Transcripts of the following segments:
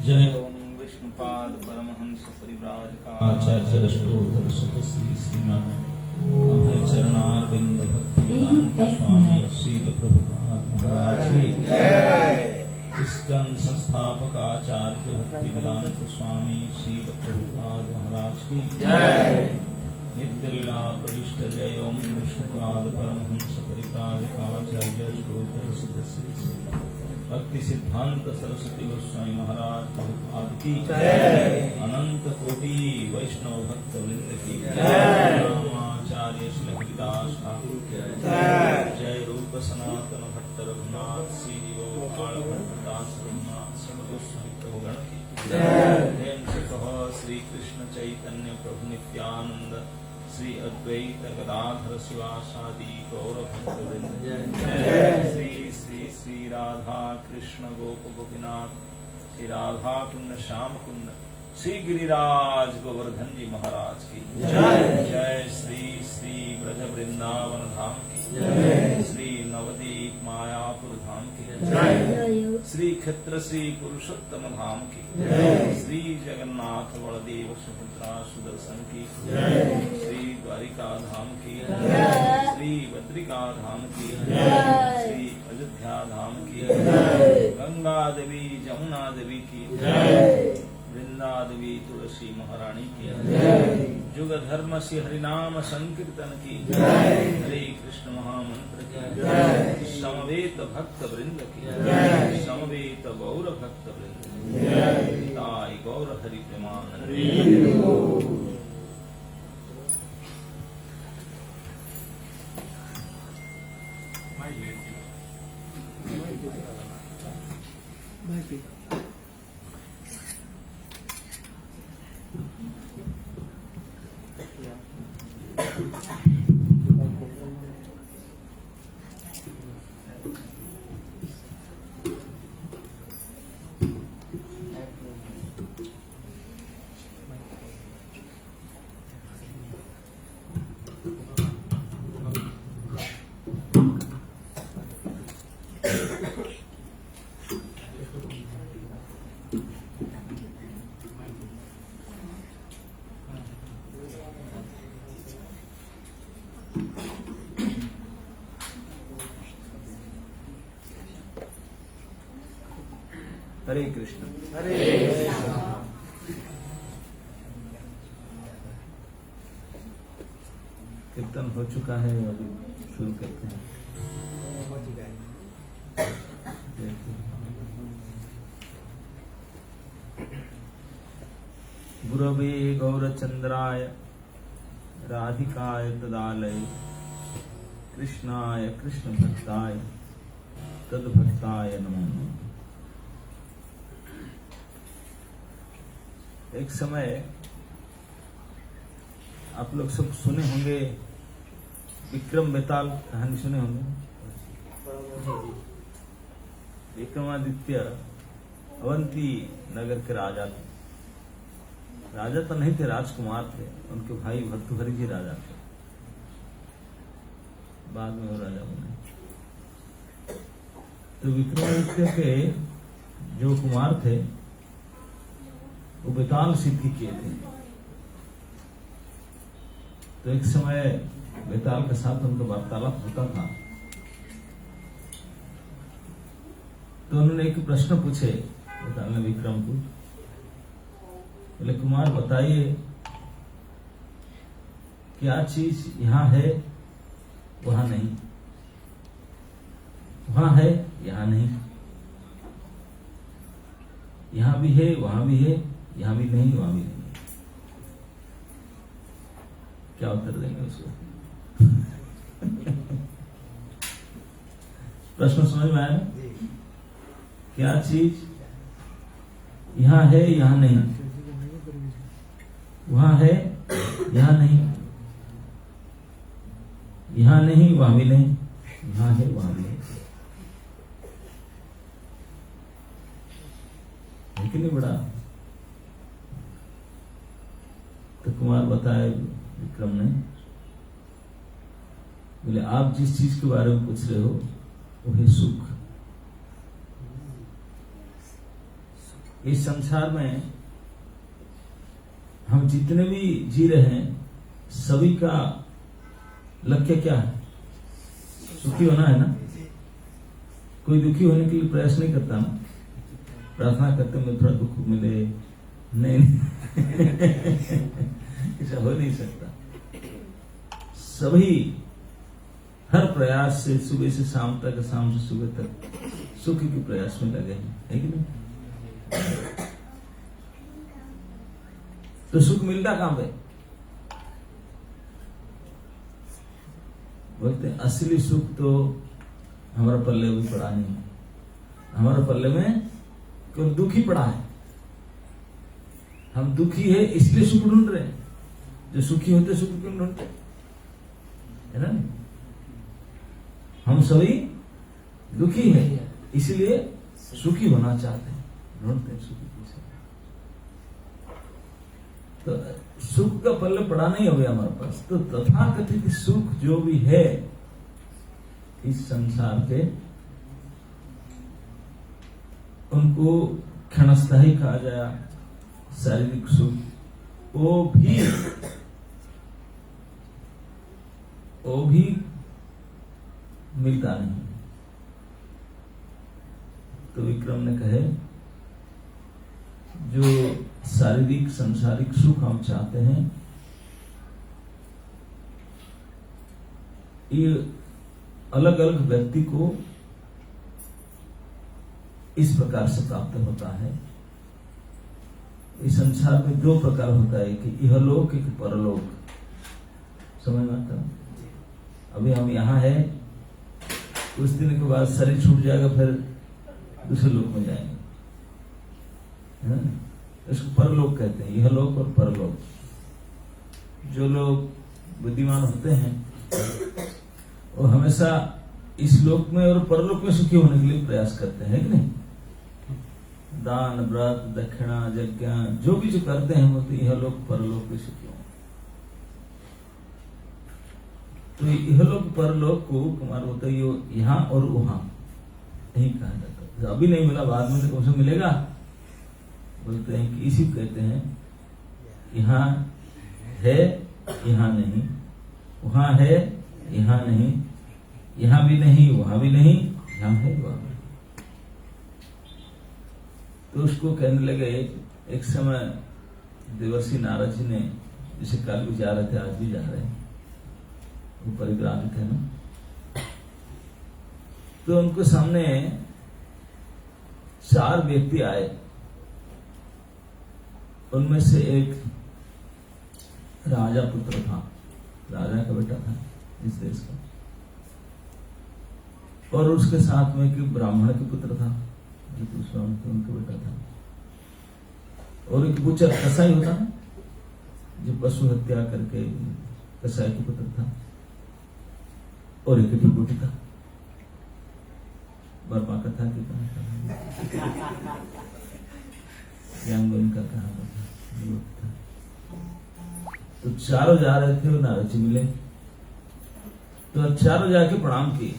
जय ओम विष्णुपाद परमहंस परिव्राज आचार्य स्तोत्र सुत श्री श्रीमान अभय चरणारविंद भक्ति वेदांत स्वामी शील प्रभुपाद महाराज की जय। इस्कन संस्थापक आचार्य भक्ति वेदांत स्वामी शील प्रभुपाद महाराज की जय। नित्य लीला प्रविष्ट जय ओम विष्णुपाद परमहंस परिव्राज आचार्य स्तोत्र सुत श्री भक्ति सिद्धांत सरस्वती गोस्वामी महाराज प्रभुपाद की जय। अनंत कोटि वैष्णव भक्त वृंद की जय। रामाचार्य श्री हरिदास ठाकुर की जय। जय रूप सनातन भट्ट रघुनाथ श्री गोपाल भट्टदास रघुनाथ श्री गोस्वामी प्रभुगण की जय। प्रेम से कहो श्री कृष्ण चैतन्य प्रभु नित्यानंद श्री अद्वैत गदाधर शिवासादि गौर भक्त वृंद जय। श्री श्री श्री राधा कृष्ण गोप गोपीनाथ श्री राधा कुंड श्याम कुंड श्री गिरिराज गोवर्धन जी महाराज की जय। जय श्री श्री ब्रज वृंदावन धाम की जय। श्री नवदीप मायापुर धाम की जय। श्री क्षेत्र श्री पुरुषोत्तम धाम की जय। श्री जगन्नाथ बलदेव सुभद्रा सुदर्शन की जय। श्री द्वारिका धाम की जय। श्री बद्रिका धाम की जय। श्री अयोध्या धाम की जय। गंगा देवी जमुना देवी की जय। वृंदा देवी तुलसी महारानी की जय। जुग धर्म से हरिनाम संकीर्तन की जय। हरे कृष्ण महामंत्र की जय। समवेत भक्त वृंद की जय। समवेत गौर भक्त वृंद की जय। ताई गौर हरि प्रेमानंद। हरे कृष्ण। कीर्तन हो चुका है, अभी शुरू करते हैं। गुरवे गौरचंद्राय राधिकाय तदालय कृष्णाय कृष्ण भक्ताय तद्भक्ताय नमो नमः। एक समय आप लोग सब सुने होंगे, विक्रम बेताल कहानी सुने होंगे। विक्रमादित्य अवंती नगर के राजा थे। राजा तो नहीं थे, राजकुमार थे। उनके भाई भर्तृहरि जी राजा थे, बाद में वो राजा बने। तो विक्रमादित्य के जो कुमार थे वो बेताल सिद्धि किए थे। तो एक समय बेताल के साथ उनका वार्तालाप होता था। तो उन्होंने एक प्रश्न पूछे बेताल ने विक्रम को, बोले कुमार बताइए क्या चीज यहाँ है वहां नहीं, वहां है यहाँ नहीं, यहाँ भी है वहां भी है, यहाँ भी नहीं वहां भी नहीं। क्या उत्तर देंगे उसको? प्रश्न समझ में आया ना? क्या चीज यहाँ है यहाँ नहीं, वहां है यहाँ नहीं, यहाँ नहीं वहां भी नहीं, यहाँ है वहां भी नहीं। लेकिन नहीं बड़ा। तो कुमार बताए विक्रम ने, बोले आप जिस चीज के बारे में पूछ रहे हो वो है सुख। इस संसार में हम जितने भी जी रहे हैं सभी का लक्ष्य क्या है? सुखी होना है ना। कोई दुखी होने के लिए प्रयास नहीं करता ना, प्रार्थना करते मुझे थोड़ा दुख मिले, नहीं ऐसा हो नहीं सकता। सभी हर प्रयास से सुबह से शाम तक, शाम से सुबह तक सुख के प्रयास में लगे हैं, है कि नहीं? तो सुख मिलता कहां पे? बोलते हैं असली सुख तो हमारा पल्ले भी पड़ा नहीं है। हमारे पल्ले में केवल दुख ही पड़ा है। हम दुखी है इसलिए सुख ढूंढ रहे हैं। जो सुखी होते सुख क्यों ढूंढते, है ना? हम सभी दुखी है इसलिए सुखी होना चाहते हैं, ढूंढते हैं सुखी। तो सुख का पल्ले पड़ा नहीं हो गया हमारे पास। तो तथाकथित सुख जो भी है इस संसार के, उनको क्षणस्थायी कहा जाए, शारीरिक सुख, वो भी मिलता नहीं। तो विक्रम ने कहे जो शारीरिक संसारिक सुख हम चाहते हैं ये अलग अलग व्यक्ति को इस प्रकार से प्राप्त होता है। इस संसार में दो प्रकार होता है, कि इहलोक एक परलोक। समझ में आता? अभी हम यहाँ है, कुछ दिन के बाद शरीर छूट जाएगा, फिर दूसरे लोक में जाएंगे, है ना? इसको परलोक कहते हैं, इहलोक और परलोक। जो लोग बुद्धिमान होते हैं वो हमेशा इस लोक में और परलोक में सुखी होने के लिए प्रयास करते हैं, कि नहीं? दान, व्रत, दक्षिणा, यज्ञ जो भी जो करते हैं वो तो इहलोक परलोक में सुखी हों। तो इहलोक परलोक को कुमार होता है यहाँ और वहां नहीं कहा जाता। अभी नहीं मिला, बाद में तो कौन सा मिलेगा? बोलते हैं कि इसी कहते हैं यहाँ है यहाँ नहीं, वहां है यहाँ नहीं, यहाँ भी नहीं वहां भी नहीं, यहाँ है वहां। तो उसको कहने लगे, एक समय देवर्षि नारद जी ने, जैसे कल भी जा रहे थे आज भी जा रहे हैं, वो परिभ्रांत है ना, तो उनको सामने 4 व्यक्ति आए। उनमें से एक राजा पुत्र था, राजा का बेटा था इस देश का, और उसके साथ में एक ब्राह्मण के पुत्र था, दूसरा उनका बेटा था, और एक बुचर कसाई होता है जो पशु हत्या करके कसाई के पुत्र था, और एक डिप्टी था। बर्मा कथा की यांगन का कहावत था। तो चारों जा रहे थे, नारद जी मिले, तो चारों जाके प्रणाम किए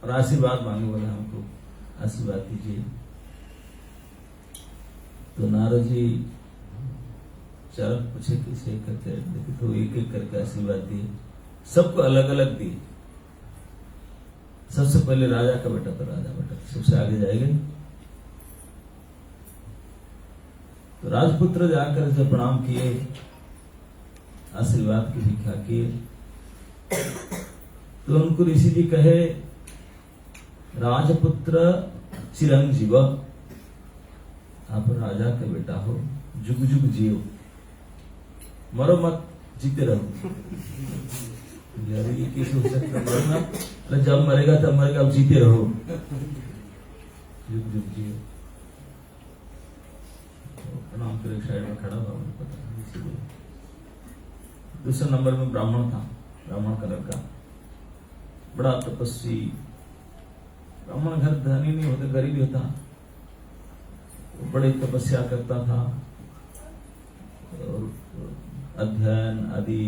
और आशीर्वाद मांगे, बोला हमको आशीर्वाद कीजिए। तो नारद जी चारों पूछे किसे करके, तो एक एक करके आशीर्वाद दिए, सबको अलग अलग दिए। सबसे पहले राजा का बेटा, तो राजा बेटा सबसे आगे जाएगा। तो राजपुत्र जाकर जब प्रणाम किए, आशीर्वाद की भिक्षा किए, तो उनको ऋषि जी कहे, राजपुत्र चिरंजीव, आप राजा का बेटा हो, जुग जुग जियो, मरो मत, जीते रहो। यार ये कैसे हो सकता है? जब मरेगा तब मरेगा, अब जीते रहो, जुग जुग जियो। प्रणाम कर एक साइड में खड़ा हुआ, मुझे पता नहीं इसीलिए। दूसरे नंबर में ब्राह्मण था, ब्राह्मण का लड़का, बड़ा तपस्वी। ब्राह्मण घर धनी नहीं होता, गरीब होता, वो बड़ी तपस्या करता था और अध्ययन आदि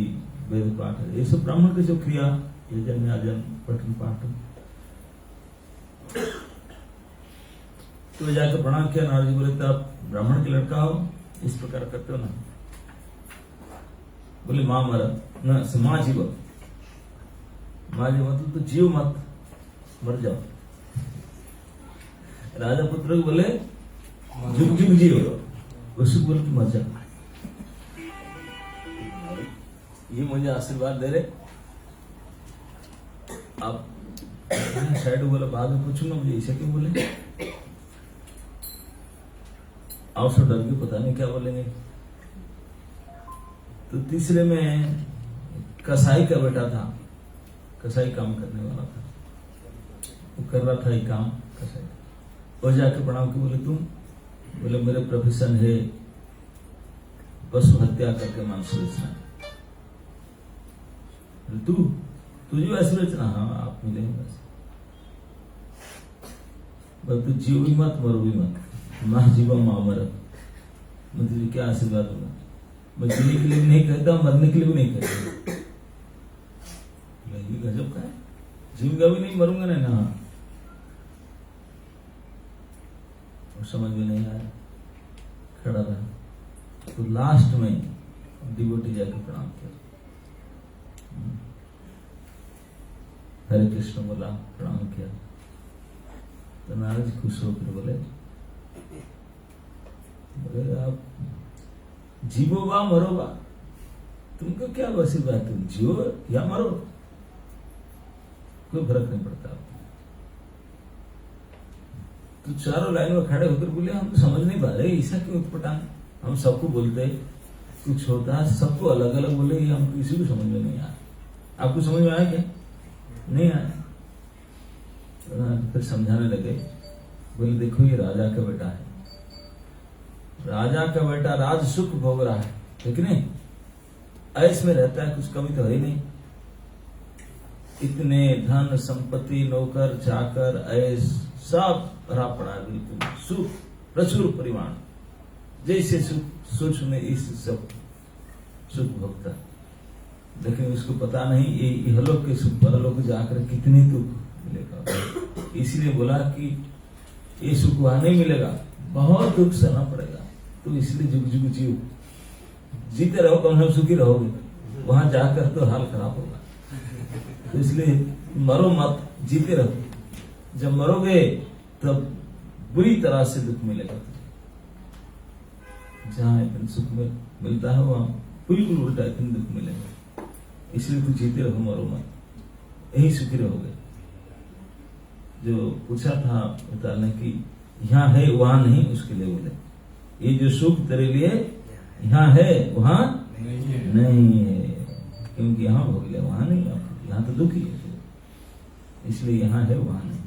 वेद पाठ, ये सब ब्राह्मण की जो क्रिया, यजन याजन पठन पाठ। तो जाकर प्रणाम किया। नारद जी बोले, तो आप ब्राह्मण के लड़का हो, इस प्रकार करते हो ना? बोले, मां मरा न, मां जीव, मां जीव मतलब तो जीव मत, मर जाओ। राजा पुत्र को बोले जुग जुग जियो, उसको बोले तुम मर जाओ। ये मुझे आशीर्वाद दे रहे। अब साइड बोला, बाद में पूछूंगा, मुझे ऐसे क्यों बोले? आप सब डर के पता नहीं क्या बोलेंगे। तो तीसरे में कसाई का बेटा था, कसाई काम करने वाला था, वो कर रहा था ये काम कसाई। और जाके प्रणाम के बोले, तुम? बोले, मेरे प्रोफेशन है पशु हत्या करके मांस बेचना। तुझे ऐसे बेचना? हाँ, आप मिलेंगे बस। तू जीव भी मत, मरो भी मत, मां जीवा मां मर। मैं तुझे क्या आशीर्वाद दूंगा? मैं जीने के लिए भी नहीं कहता, मरने के लिए भी नहीं कहता। गजब का है, जीऊंगा भी नहीं, मरूंगा नहीं ना। और समझ में नहीं आया, खड़ा रहा। तो लास्ट में डिवोटी जाकर प्रणाम किया, हरे कृष्ण बोला, प्रणाम किया। तो नारद जी खुश होकर बोले, आप जीवो वा मरो वा, तुमको क्या आशीर्वाद, तुम जियो या मरो, कोई फर्क नहीं पड़ता आपको। तो चारों लाइन में खड़े होकर बोले, हम तो समझ नहीं पा रहे, ऐसा क्यों उठपटांग? हम सबको बोलते कुछ होता है, सबको अलग अलग बोले, हम किसी को समझ में नहीं आया। आपको समझ में आया क्या? नहीं आया। फिर समझाने लगे, बोले, देखो ये राजा का बेटा है, राजा का बेटा राज सुख भोग रहा है, ठीक नहीं? ऐश में रहता है, कुछ कमी तो है ही नहीं। इतने धन संपत्ति, नौकर चाकर, ऐश सब भरा पड़ा है, बिल्कुल सुख प्रचुर परिमाण, जैसे सुख सोच में इस सब सुख भोगता। लेकिन उसको पता नहीं ये इहलोक के सुख परलोक जाकर कितनी दुख मिलेगा। इसलिए बोला कि ये सुख वहां नहीं मिलेगा, बहुत दुख सहना पड़ेगा। तो इसलिए जुग जुग जियो, जीते रहो, कम से सुखी रहोगे, वहां जाकर तो हाल खराब होगा। तो इसलिए मरो मत, जीते रहो। जब मरोगे तब बुरी तरह से दुख मिलेगा तुझे। जहां इतने सुख मिलता है वहां बिल्कुल उल्टा इतने दुख मिलेगा। इसलिए तू जीते रहो, मरो मत, यही सुखी रहोगे। जो पूछा था बता ने कि यहाँ है वहां नहीं, उसके लिए बोले ये जो सुख तेरे लिए यहाँ है वहां नहीं है, क्योंकि यहाँ भोग लिया वहां नहीं, यहाँ तो दुख ही है, इसलिए यहाँ है वहां नहीं।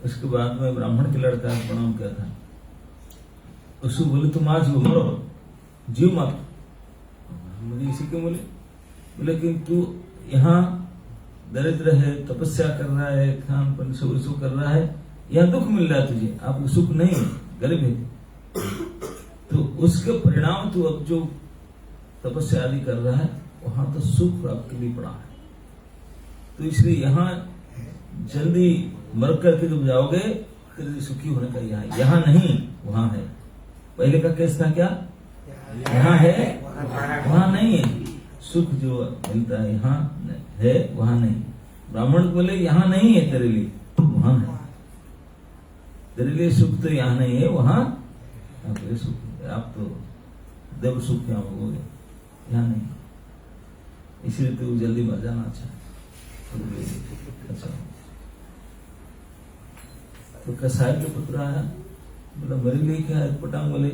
उसके बाद में ब्राह्मण के लड़का प्रणाम किया था, उसको बोले तुम आज मरो, जीव मत। मुझे इसी के बोले कि तू यहाँ दरिद्र है, तपस्या कर रहा है, खान पान सब कर रहा है, यहाँ दुख मिल रहा है तुझे, आपको सुख नहीं है, गरीब है, तो उसके परिणाम तू अब जो तपस्या आदि कर रहा है वहां तो सुख आपके लिए पड़ा है। तो इसलिए यहाँ जल्दी मर करके जब जाओगे फिर सुखी होने का यहाँ नहीं वहां है। पहले का केस था क्या, यहाँ है वहां नहीं है, सुख जो मिलता है यहाँ है वहां नहीं। ब्राह्मण बोले यहाँ नहीं है तेरे लिए, वहां है, तेरे लिए सुख तो यहाँ नहीं है, वहां आपके लिए सुख है। आप तो देव सुख यहाँ भोगोगे, यहाँ नहीं, इसलिए तो जल्दी मर जाना अच्छा। तो कसाई के पुत्र आया, बोला मेरे लिए क्या है, पटांग बोले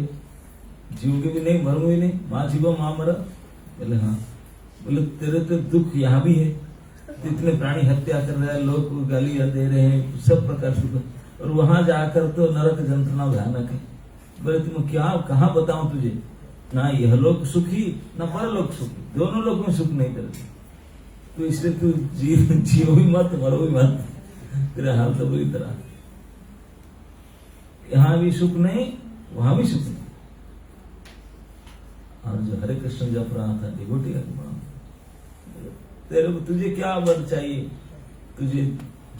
जीवोगे भी नहीं मरूंगे भी नहीं, माँ जीवा माँ मरा। बोले हाँ। बोले तेरे तो दुख यहाँ भी है, इतने प्राणी हत्या कर रहे हैं, लोग गालियां दे रहे हैं, सब प्रकार से, और वहां जाकर तो नरक यंत्रणा भयानक है। बोले तुम क्या कहाँ बताऊं तुझे, ना यह लोग सुखी ना परलोक सुखी, दोनों लोग में सुख नहीं करते। तो इसलिए तू जियो भी मत मरो भी मत, तेरा हाल तो बुरी तरह, यहाँ भी सुख नहीं वहां भी सुख नहीं। और जो हरे कृष्ण जप रहा था डिवोटी का, तेरे को तुझे क्या वर चाहिए, तुझे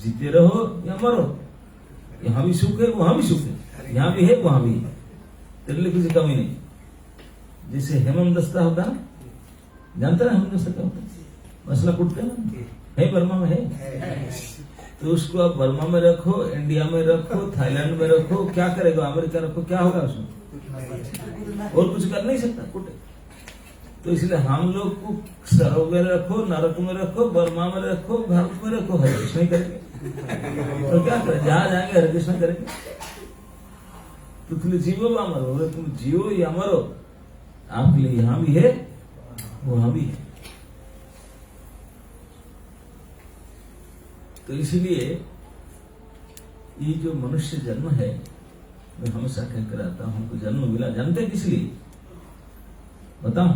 जीते रहो या मरो, यहाँ भी सुख है वहां भी सुख है, यहाँ भी है वहां भी है, तेरे लिए कुछ कमी नहीं। जैसे हेमम दस्ता होता है, जानता है हेमम दस्ता क्या होता है, मसला कुटते है बर्मा में है, तो उसको आप बर्मा में रखो, इंडिया में रखो, थाईलैंड में रखो, क्या करेगा, अमेरिका रखो, क्या होगा उसमें, और कुछ कर नहीं सकता, कुटे। तो इसलिए हम लोग को सरोवर में रखो, नरक में रखो, बर्मा में रखो, भारत में रखो, हरे कृष्ण करेंगे, तो क्या करें, जहां जाएंगे हरे कृष्ण करेंगे। तो तुम जीवो या मरो, तुम जियो या मरो, आपके लिए यहाँ भी है वहां भी है। तो इसलिए ये जो मनुष्य जन्म है, मैं हमेशा कहकर आता हूं कि जन्म मिला, जानते किस लिए बताऊं,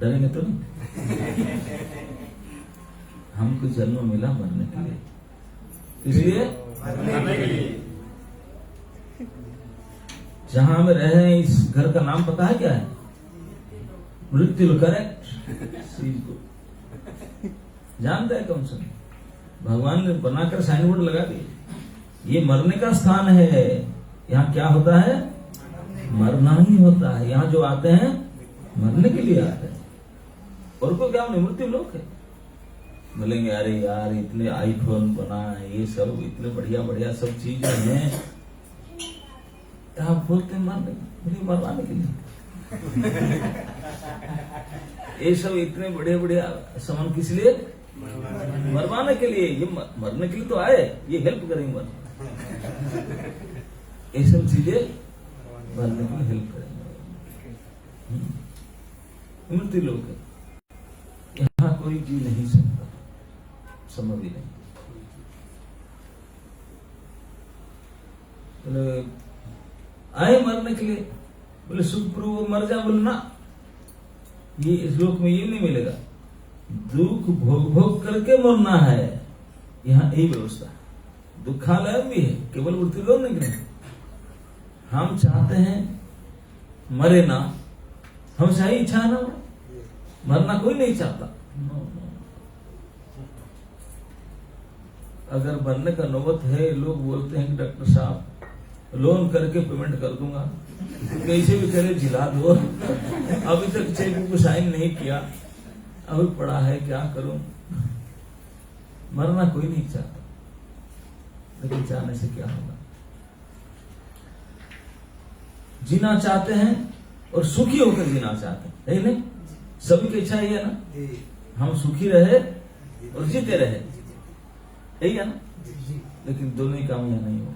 डरेंगे तो नहीं। हमको जन्म मिला मरने के लिए, इसलिए जहां हम रह रहे हैं इस घर का नाम पता है क्या है, मृत्यु। करेक्ट, जानते हैं कौन सा, भगवान ने बनाकर साइन बोर्ड लगा दिए, ये मरने का स्थान है, यहाँ क्या होता है, मरना ही होता है। यहाँ जो आते हैं मरने के लिए आते हैं, और को क्या मृत्यु लोग है। बोलेंगे अरे यार इतने आईफोन बना है, ये सब इतने बढ़िया बढ़िया सब चीजें हैं, आप बोलते हैं मरवाने के लिए। ये सब इतने बढ़िया बढ़िया सामान किस लिए, मरवाने के लिए। ये मरने के लिए तो आए, ये हेल्प करेंगे मरने, ये सब चीजें मरने के लिए हेल्प करेंगे। मृत्यु लोग है, यहाँ कोई जी नहीं सकता, संभव ही नहीं। बोले आए मरने के लिए, बोले सुखपूर्व मर जा, बोले ना, ये इस लोक में ये नहीं मिलेगा, दुख भोग भोग करके मरना है, यहाँ यही व्यवस्था है। दुखालय भी है, केवल मृत्यु लोग नहीं। हम चाहते हैं मरे ना, हम सही इच्छा है ना, मरना कोई नहीं चाहता। अगर मरने का नौबत है, लोग बोलते हैं कि डॉक्टर साहब लोन करके पेमेंट कर दूंगा, कैसे भी करे जिला दो, अभी तक चेक को साइन नहीं किया, अभी पड़ा है, क्या करूं। मरना कोई नहीं चाहता, लेकिन चाहने से क्या होगा? जीना चाहते हैं और सुखी होकर जीना चाहते हैं, नहीं? सभी की इच्छा ये है ना, हम सुखी रहे और जीते रहे, यही है ना? लेकिन दोनों ही काम यहाँ नहीं होंगे।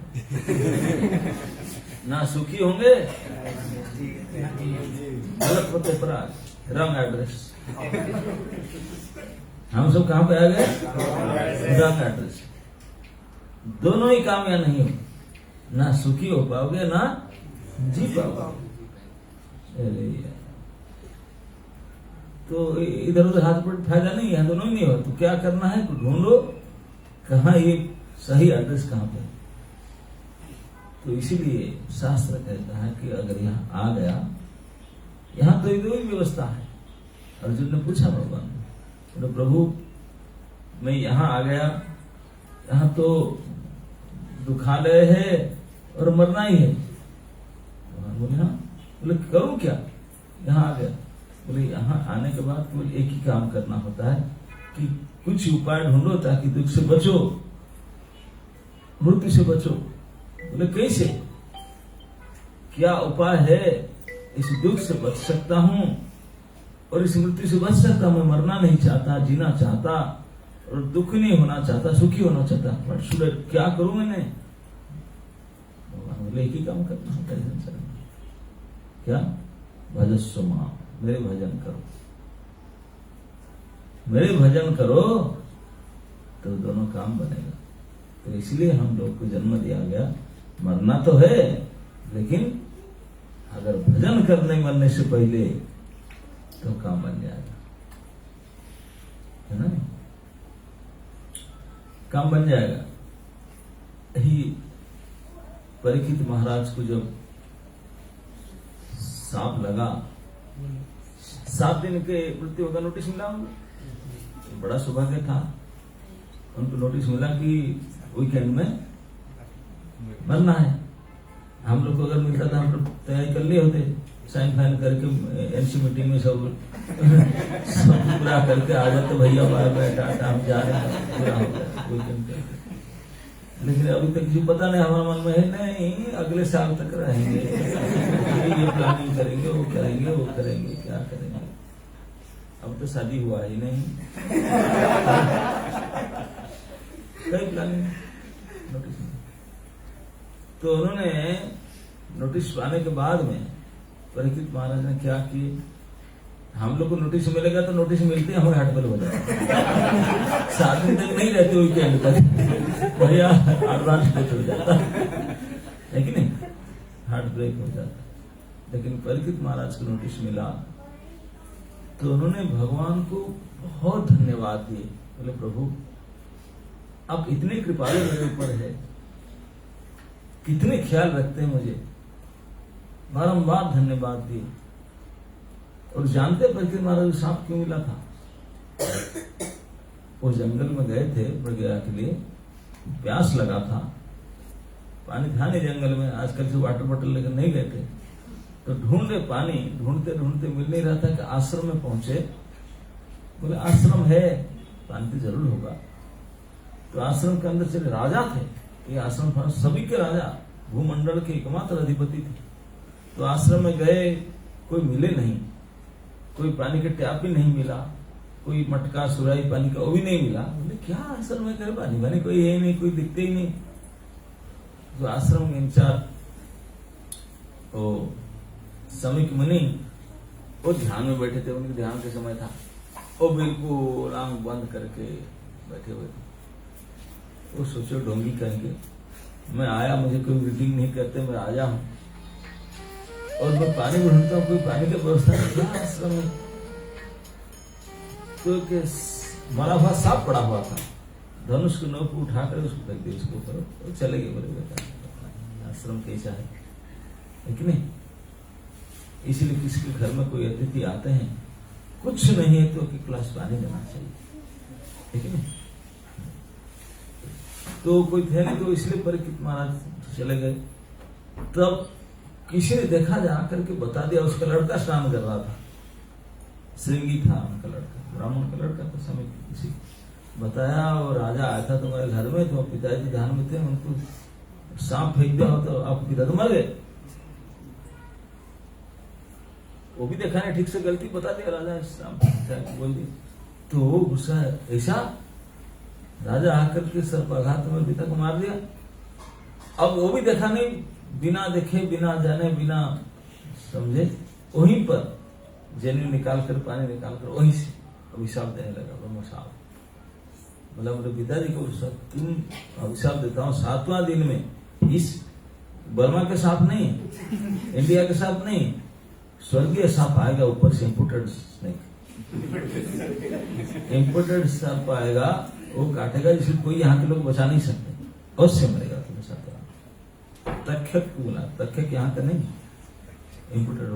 ना सुखी होंगे, गलत पते पर आ गए, रॉन्ग एड्रेस। हम सब कहां पे आ गए? Wrong address. दोनों ही काम यहाँ नहीं होंगे, ना सुखी हो पाओगे ना जी पाओगे। तो इधर उधर हाथ पर फायदा नहीं है, दोनों ही नहीं हो। तो क्या करना है? ढूंढो कहाँ ये सही एड्रेस कहाँ पे। तो इसीलिए शास्त्र कहता है कि अगर यहाँ आ गया, यहाँ तो दो ही व्यवस्था है। अर्जुन ने पूछा भगवान, तो प्रभु मैं यहाँ आ गया, यहाँ तो दुखालय है और मरना ही है। भगवान बोले हाँ। बोले करूं क्या? यहाँ आ गया। बोले यहाँ आने के बाद केवल एक ही काम करना होता है कि कुछ उपाय ढूंढो ताकि दुख से बचो, मृत्यु से बचो। बोले कैसे? क्या उपाय है? इस दुख से बच सकता हूं और इस मृत्यु से बच सकता हूं। मैं मरना नहीं चाहता, जीना चाहता और दुख नहीं होना चाहता, सुखी होना चाहता। बट सुरे क्या करूं मैंने? बोले एक ही काम करना होता है संसार में। क्या? भजस्व मां, मेरे भजन करो, मेरे भजन करो तो दोनों काम बनेगा। तो इसलिए हम लोग को जन्म दिया गया। मरना तो है, लेकिन अगर भजन करने मरने से पहले तो काम बन जाएगा, है ना? काम बन जाएगा। यही परीक्षित महाराज को जब सांप लगा, 7 दिन के मृत्यु का नोटिस मिला उनको। बड़ा सौभाग्य था, उनको नोटिस मिला कि वीकेंड में मरना है। हम लोग को अगर मिलता था हम लोग तैयारी कर लिए होते, साइन फाइन करके एनसी मीटिंग में सब पूरा करके आ जाते, भैया बाय बाय टाटा हम जा रहे हैं, पूरा हो गया वीकेंड करके। लेकिन अभी तक जो पता नहीं, हमारे मन में है नहीं अगले साल तक रहेंगे, ये प्लानिंग करेंगे, वो करेंगे, वो करेंगे, क्या करेंगे। अब तो शादी हुआ ही नहीं, कई प्लानिंग नोटिस। तो उन्होंने नोटिस पाने के बाद में परीक्षित महाराज ने क्या किए, हम लोग को नोटिस मिलेगा तो नोटिस मिलते हमारे हार्ट ब्रेक हो जाता। 7 दिन तक नहीं रहते वीकेंड तक, भैया एडवांस डेट हो जाता है कि नहीं, हार्ट ब्रेक हो जाता। लेकिन परीक्षित महाराज को नोटिस मिला तो उन्होंने भगवान को बहुत धन्यवाद दिए। बोले प्रभु आप इतने कृपालु मेरे ऊपर है, कितने ख्याल रखते हैं मुझे, बारंबार धन्यवाद दिए। और जानते परीक्षित महाराज को सांप क्यों मिला था? वो जंगल में गए थे प्रज्ञा के लिए, प्यास लगा था, पानी था नहीं जंगल में, आजकल से वाटर बॉटल लेकर नहीं गए थे। तो ढूंढे पानी, ढूंढते ढूंढते मिल नहीं रहा था कि आश्रम में पहुंचे। बोले आश्रम है, पानी तो जरूर होगा। तो आश्रम के अंदर चले, राजा थे ये आश्रम, सभी के राजा, भूमंडल के एकमात्र अधिपति थे। तो आश्रम में गए, कोई मिले नहीं, कोई पानी के टैप भी नहीं मिला, कोई मटका सुराई पानी का वो भी नहीं मिला। बोले क्या आश्रम में करे पानी वानी कोई है नहीं, कोई दिखते ही नहीं। तो आश्रम के इंचार्ज तो समीक मुनि वो ध्यान में बैठे थे, उनके ध्यान के समय था, वो बिल्कुल आंख बंद करके बैठे हुए थे। वो सोचो ढोंगी कहेंगे मैं आया, मुझे कोई मीटिंग नहीं करते, मैं आया हूं और मैं पानी ढूंढता हूँ, कोई पानी की व्यवस्था नहीं आश्रम में। तो मरा हुआ सांप पड़ा हुआ था, धनुष को नोक उठाकर उसको फेंक दिया, उसको करो, वो चले गए। बोले बेटा आश्रम कैसा है कि नहीं? इसीलिए किसी के घर में कोई अतिथि आते हैं, कुछ नहीं है तो एक गिलास पानी देना चाहिए, ठीक है? तो कोई थे नहीं, तो इसलिए परीक्षित महाराज चले गए। तब किसी ने देखा, जाकर के बता दिया, उसका लड़का स्नान कर रहा था, श्रृंगी था उनका लड़का, ब्राह्मण का लड़का था, समय किसी बताया और राजा आया था तुम्हारे घर में, तो पिताजी ध्यान में थे, उनको सांप फेंक दिया हो तो आप पिता तो मर गए। वो भी देखा नहीं ठीक से, गलती बता दिया राजा, सांप बोल दिया। तो वो गुस्सा है, ऐसा राजा आकर के सर्पाघात में पिता को मार दिया। अब वो भी देखा नहीं, बिना देखे, बिना जाने, बिना समझे, वहीं पर जनेऊ निकाल कर, पानी निकाल कर वहीं से अभिशाप देने लगा, ब्रह्म साहब। बोला मेरे पिताजी को तुम अभिशाप देता हूँ 7वां दिन में, इस बर्मा के साथ नहीं, इंडिया के साथ नहीं, स्वर्गीय सांप आएगा ऊपर से, इम्पोर्टेड स्नेक, इम्पोर्टेड सांप आएगा, वो काटेगा जिससे कोई यहाँ के लोग बचा नहीं सकते, अवश्य मरेगा तुम्हें साथ। तक्षक बोला, तक्षक यहाँ का नहीं, इम्पोर्टेड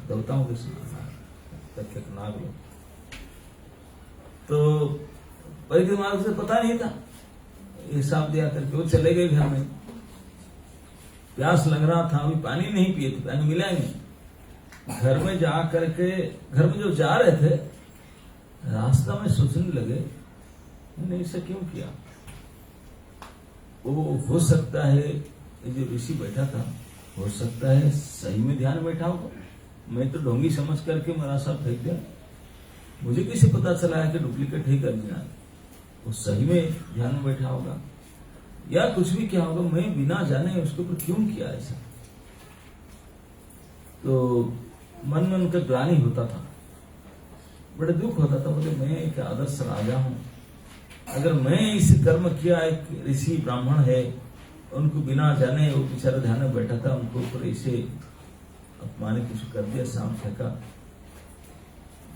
देवताओं के तक्षक नाग लोग। तो परीक्षित महाराज से पता नहीं था, ये सांप दिया करके वो चले गए घर में। प्यास लग रहा था, अभी पानी नहीं पिए थे, पानी मिला नहीं। घर में जा करके, घर में जो जा रहे थे, रास्ता में सोचने लगे मैंने ऐसा क्यों किया। वो हो सकता है ये जो ऋषि बैठा था, हो सकता है सही में ध्यान बैठा होगा, मैं तो ढोंगी समझ करके मेरा सब फेंक दिया, मुझे कैसे पता चला है कि डुप्लीकेट ही कर दिया, वो सही में ध्यान में बैठा होगा या कुछ भी क्या होगा, मैं बिना जाने उसके ऊपर क्यों किया ऐसा। तो मन में उनका ग्लानि होता था, बड़े दुख होता था, बोले मैं एक आदर्श राजा हूं, अगर मैं इस कर्म किया, एक ऋषि ब्राह्मण है, उनको बिना जाने वो बेचारा ध्यान में बैठा था, उनको ऊपर ऐसे अपमानित कुछ कर दिया, सांप फेंका,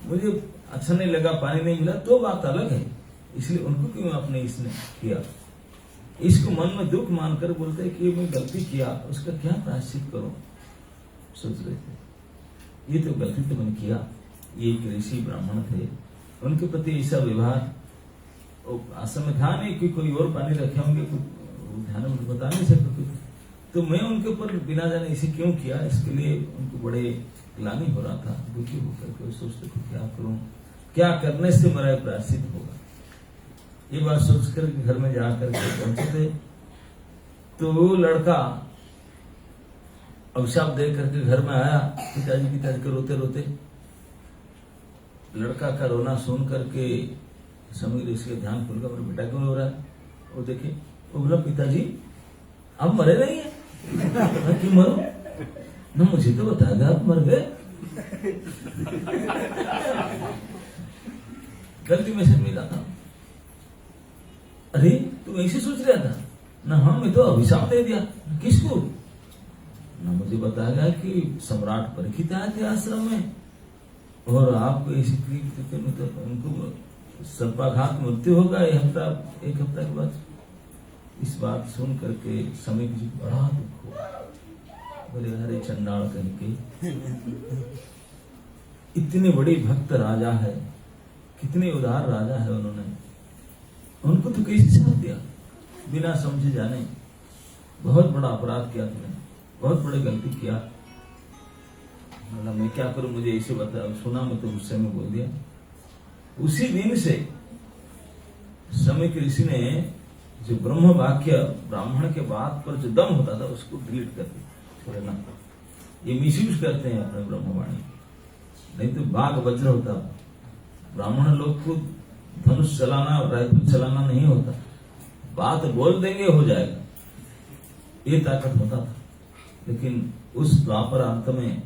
मुझे अच्छा नहीं लगा, पानी नहीं मिला तो बात अलग है, इसलिए उनको क्यों आपने इसने किया। इसको मन में दुख मानकर बोलते हैं कि मैं गलती किया, उसका क्या प्रायश्चित करूं, सोच रहे थे। ये तो गलती तो मैंने किया, ये एक ऋषि ब्राह्मण थे, उनके प्रति ऐसा व्यवहार आश्रम में था नहीं कि कोई और पानी रखे होंगे, ध्यान में बता नहीं सकते, तो मैं उनके ऊपर बिना जाने इसे क्यों किया, इसके लिए उनको बड़े ग्लानि हो रहा था, दुखी होकर के सोचते थे क्या करूं, क्या करने से मेरा प्रायश्चित होगा। ये बात सोचकर घर में जाकर के पहुंचे थे, तो वो लड़का अभिशाप दे करके घर में आया, पिताजी के रोते रोते, लड़का का रोना सुन करके समीर इसके ध्यान खुल गया, मेरा बेटा क्यों रो रहा है। वो देखे, वो बोला पिताजी आप मरे नहीं है। मैं क्यों मरूं, ना मुझे तो बताया आप मर गए, गलती में से मिला था। अरे तू ऐसे सोच रहा था ना, मैं तो अभिशाप दे दिया, किसको ना, मुझे बताया गया कि सम्राट परीक्षित आए थे आश्रम में, और आप ऐसी तो उनको सर्पाघात मृत्यु होगा एक हफ्ता के बाद। इस बात सुन करके समय जी बड़ा दुख हुआ, बोले हरे चंडाल कहीं के, इतने बड़ी भक्त राजा है, कितने उदार राजा है, उनको तो कैसे साथ दिया बिना समझे जाने, बहुत बड़ा अपराध किया तुमने, बहुत बड़ी गलती किया। मतलब मैं क्या करूं, मुझे ऐसे बता, सुना मैं तो गुस्से में बोल दिया। उसी दिन से समय के ऋषि ने जो ब्रह्म वाक्य ब्राह्मण के बात पर जो दम होता था उसको डिलीट कर दिया, ये मिसयूज करते हैं अपने ब्रह्मवाणी, नहीं तो बाघ वज्र होता। ब्राह्मण लोग को धनुष चलाना राइफल चलाना नहीं होता, बात बोल देंगे हो जाएगा, ये ताकत होता था। लेकिन उस द्वापर अंत में,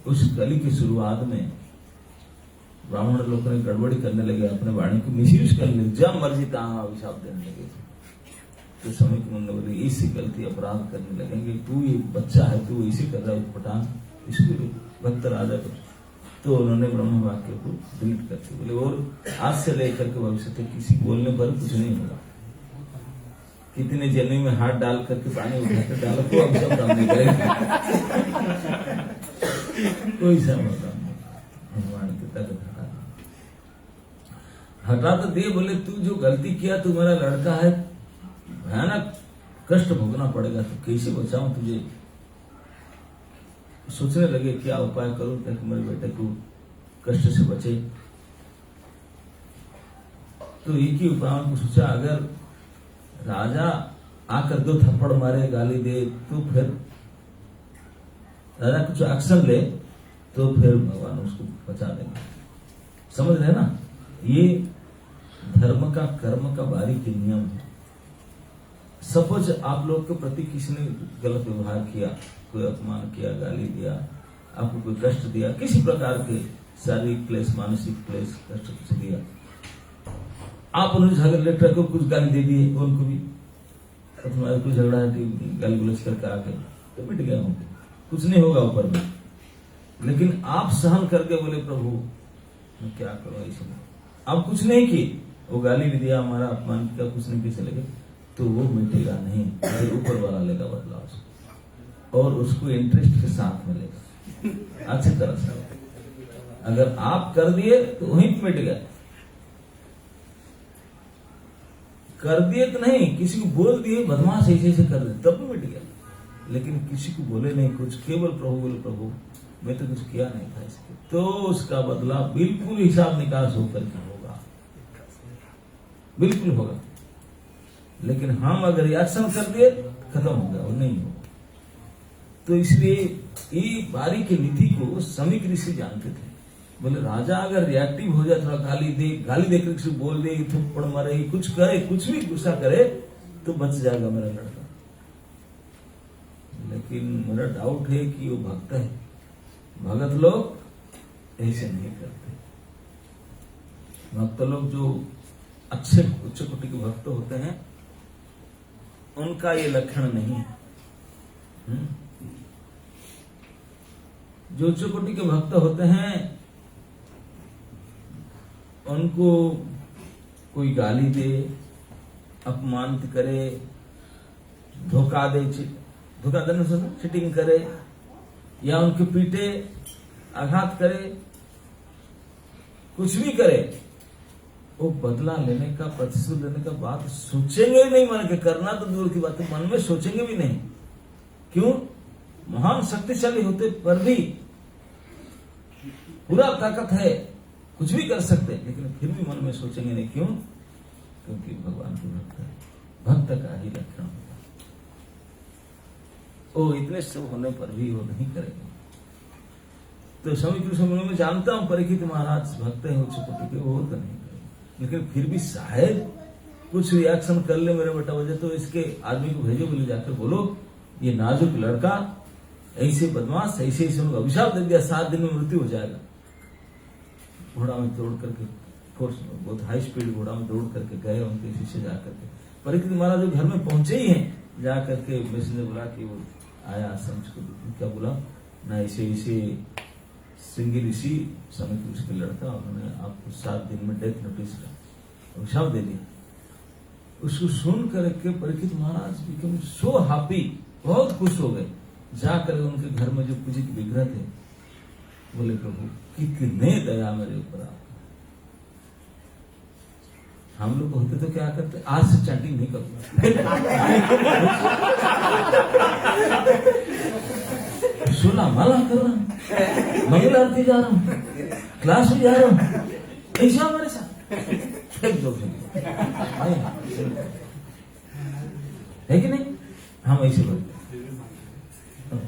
उस कली की शुरुआत में ब्राह्मण लोग ने गड़बड़ी करने लगे, अपने वाणी को मिसयूज करने लगे, जब मर्जी तहाँ अभिशाप देने लगे। तो समय के मुंडे बोले इसी गलती अपराध करने लगेंगे, तू ये बच्चा है, तू इसी कर रहा है पठान, इसको भक्त राजा को। तो उन्होंने ब्रह्म वाक्य को डिलीट करके बोले, और आज से लेकर के भविष्य तक किसी बोलने पर कुछ नहीं होगा। कितने जन्म में हाथ डाल करके पानी उठाकर डालो तो अभिशाप डालने करेगा, कोई समझता भगवान के तक हटा तो दिए। बोले तू जो गलती किया, तू मेरा लड़का है, भयानक कष्ट भोगना पड़ेगा, तो कैसे बचाऊं तुझे। सोचने लगे क्या उपाय करूं ताकि मेरे बेटे को कष्ट से बचे। तो एक ही उपाय को सोचा, अगर राजा आकर 2 थप्पड़ मारे, गाली दे, तो फिर राजा कुछ एक्शन ले तो फिर भगवान उसको बचा देंगे। समझ रहे ना, ये धर्म का कर्म का बारीकी नियम है। सपोज आप लोग के प्रति किसी ने गलत व्यवहार किया, कोई अपमान किया, गाली दिया, आपको कोई कष्ट दिया, किसी प्रकार के शारीरिक क्लेश, मानसिक क्लेश, कष्ट कुछ दिया, आप उन्हें झगड़ लेकर को कुछ गाली दे दिए, उनको भी तुम्हारे कुछ झगड़ा गाली गुलच करके आ गए तो मिट गए होंगे, कुछ नहीं होगा ऊपर में। लेकिन आप सहन करके बोले प्रभु मैं क्या करूं, ऐसे आप कुछ नहीं किए, वो गाली भी दिया, हमारा अपमान किया, कुछ नहीं किए, चले गए, तो वो मिटेगा नहीं, फिर ऊपर वाला लेगा बदलाव उसको, और उसको इंटरेस्ट के साथ मिलेगा अच्छी तरह से। अगर आप कर दिए तो वहीं मिट गया, कर दिए तो नहीं, किसी को बोल दिए बदमाश ऐसे कर दे तब भी मिट गया। लेकिन किसी को बोले नहीं कुछ, केवल प्रभु बोले प्रभु मैं तो कुछ किया नहीं था इसके, तो उसका बदला बिल्कुल हिसाब निकास होकर के होगा, बिल्कुल होगा। लेकिन हम अगर रिएक्शन कर दिए खत्म हो गया, वो नहीं होगा। तो इसलिए ये बारी की नीति को समीक ऋषि जानते थे। बोले राजा अगर रिएक्टिव हो जाए, थोड़ा गाली देकर किसी बोल दे, थप्पड़ मारे, कुछ करे, कुछ भी गुस्सा करे तो बच जाएगा मेरा लड़का। लेकिन मेरा डाउट है कि वो भक्त है, भगत लोग ऐसे नहीं करते। भक्त लोग जो अच्छे उच्च कोटि के भक्त होते हैं उनका ये लक्षण नहीं है। जो उच्च कोटि के भक्त होते हैं उनको कोई गाली दे, अपमानित करे, धोखा देने से चीटिंग करे या उनके पीटे, आघात करे, कुछ भी करे, वो बदला लेने का, प्रतिशोध लेने का बात सोचेंगे नहीं। मन के करना तो दूर की बात है, मन में सोचेंगे भी नहीं। क्यों? महान शक्तिशाली होते पर भी पूरा ताकत है, कुछ भी कर सकते, लेकिन फिर भी मन में सोचेंगे नहीं। क्यों? क्योंकि भगवान के भक्त है, भक्त का ही लक्षण होता है। वो इतने सब होने पर भी वो नहीं करेंगे। तो स्वामी कृष्ण में जानता हूं परीक्षित महाराज भक्त है उच्च कोटि के, वो तो नहीं करेंगे। लेकिन फिर भी शायद कुछ रिएक्शन कर ले मेरे बेटा वजह, तो इसके आदमी को भेजो, बोले जाकर बोलो ये नाजुक लड़का ऐसे बदमाश, ऐसे उनको अभिशाप दे दिया, 7 दिन में मृत्यु हो जाएगा। घोड़ा में दौड़ करके, फोर्स बहुत हाई स्पीड घोड़ा में दौड़ करके गए उनके शिष्य जाकर के। परीक्षित महाराज जो घर में पहुंचे ही हैं, जाकर के मैसेंजर बोला कि वो आया आश्रम को, क्या बोला ना, ऐसे श्रृंगी ऋषि स्वामी कृष्ण के लड़का, उन्होंने आपको 7 दिन में डेथ नोटिस का अभिशाप दे दिया। उसको सुन करके परीक्षित महाराज बिकम सो हैप्पी, बहुत खुश हो गए। जाकर उनके घर में जो पूजित विग्रह थे, बोले प्रभु कितने दया मेरे ऊपर आप। हम लोग होते तो क्या करते, आज से चैटिंग नहीं करते, सुना माला कर रहा हूं, मंगल आरती जा रहा हूं, क्लास में जा रहा हूं, ऐसा हमारे साथ है कि नहीं? हम ऐसे बोलते।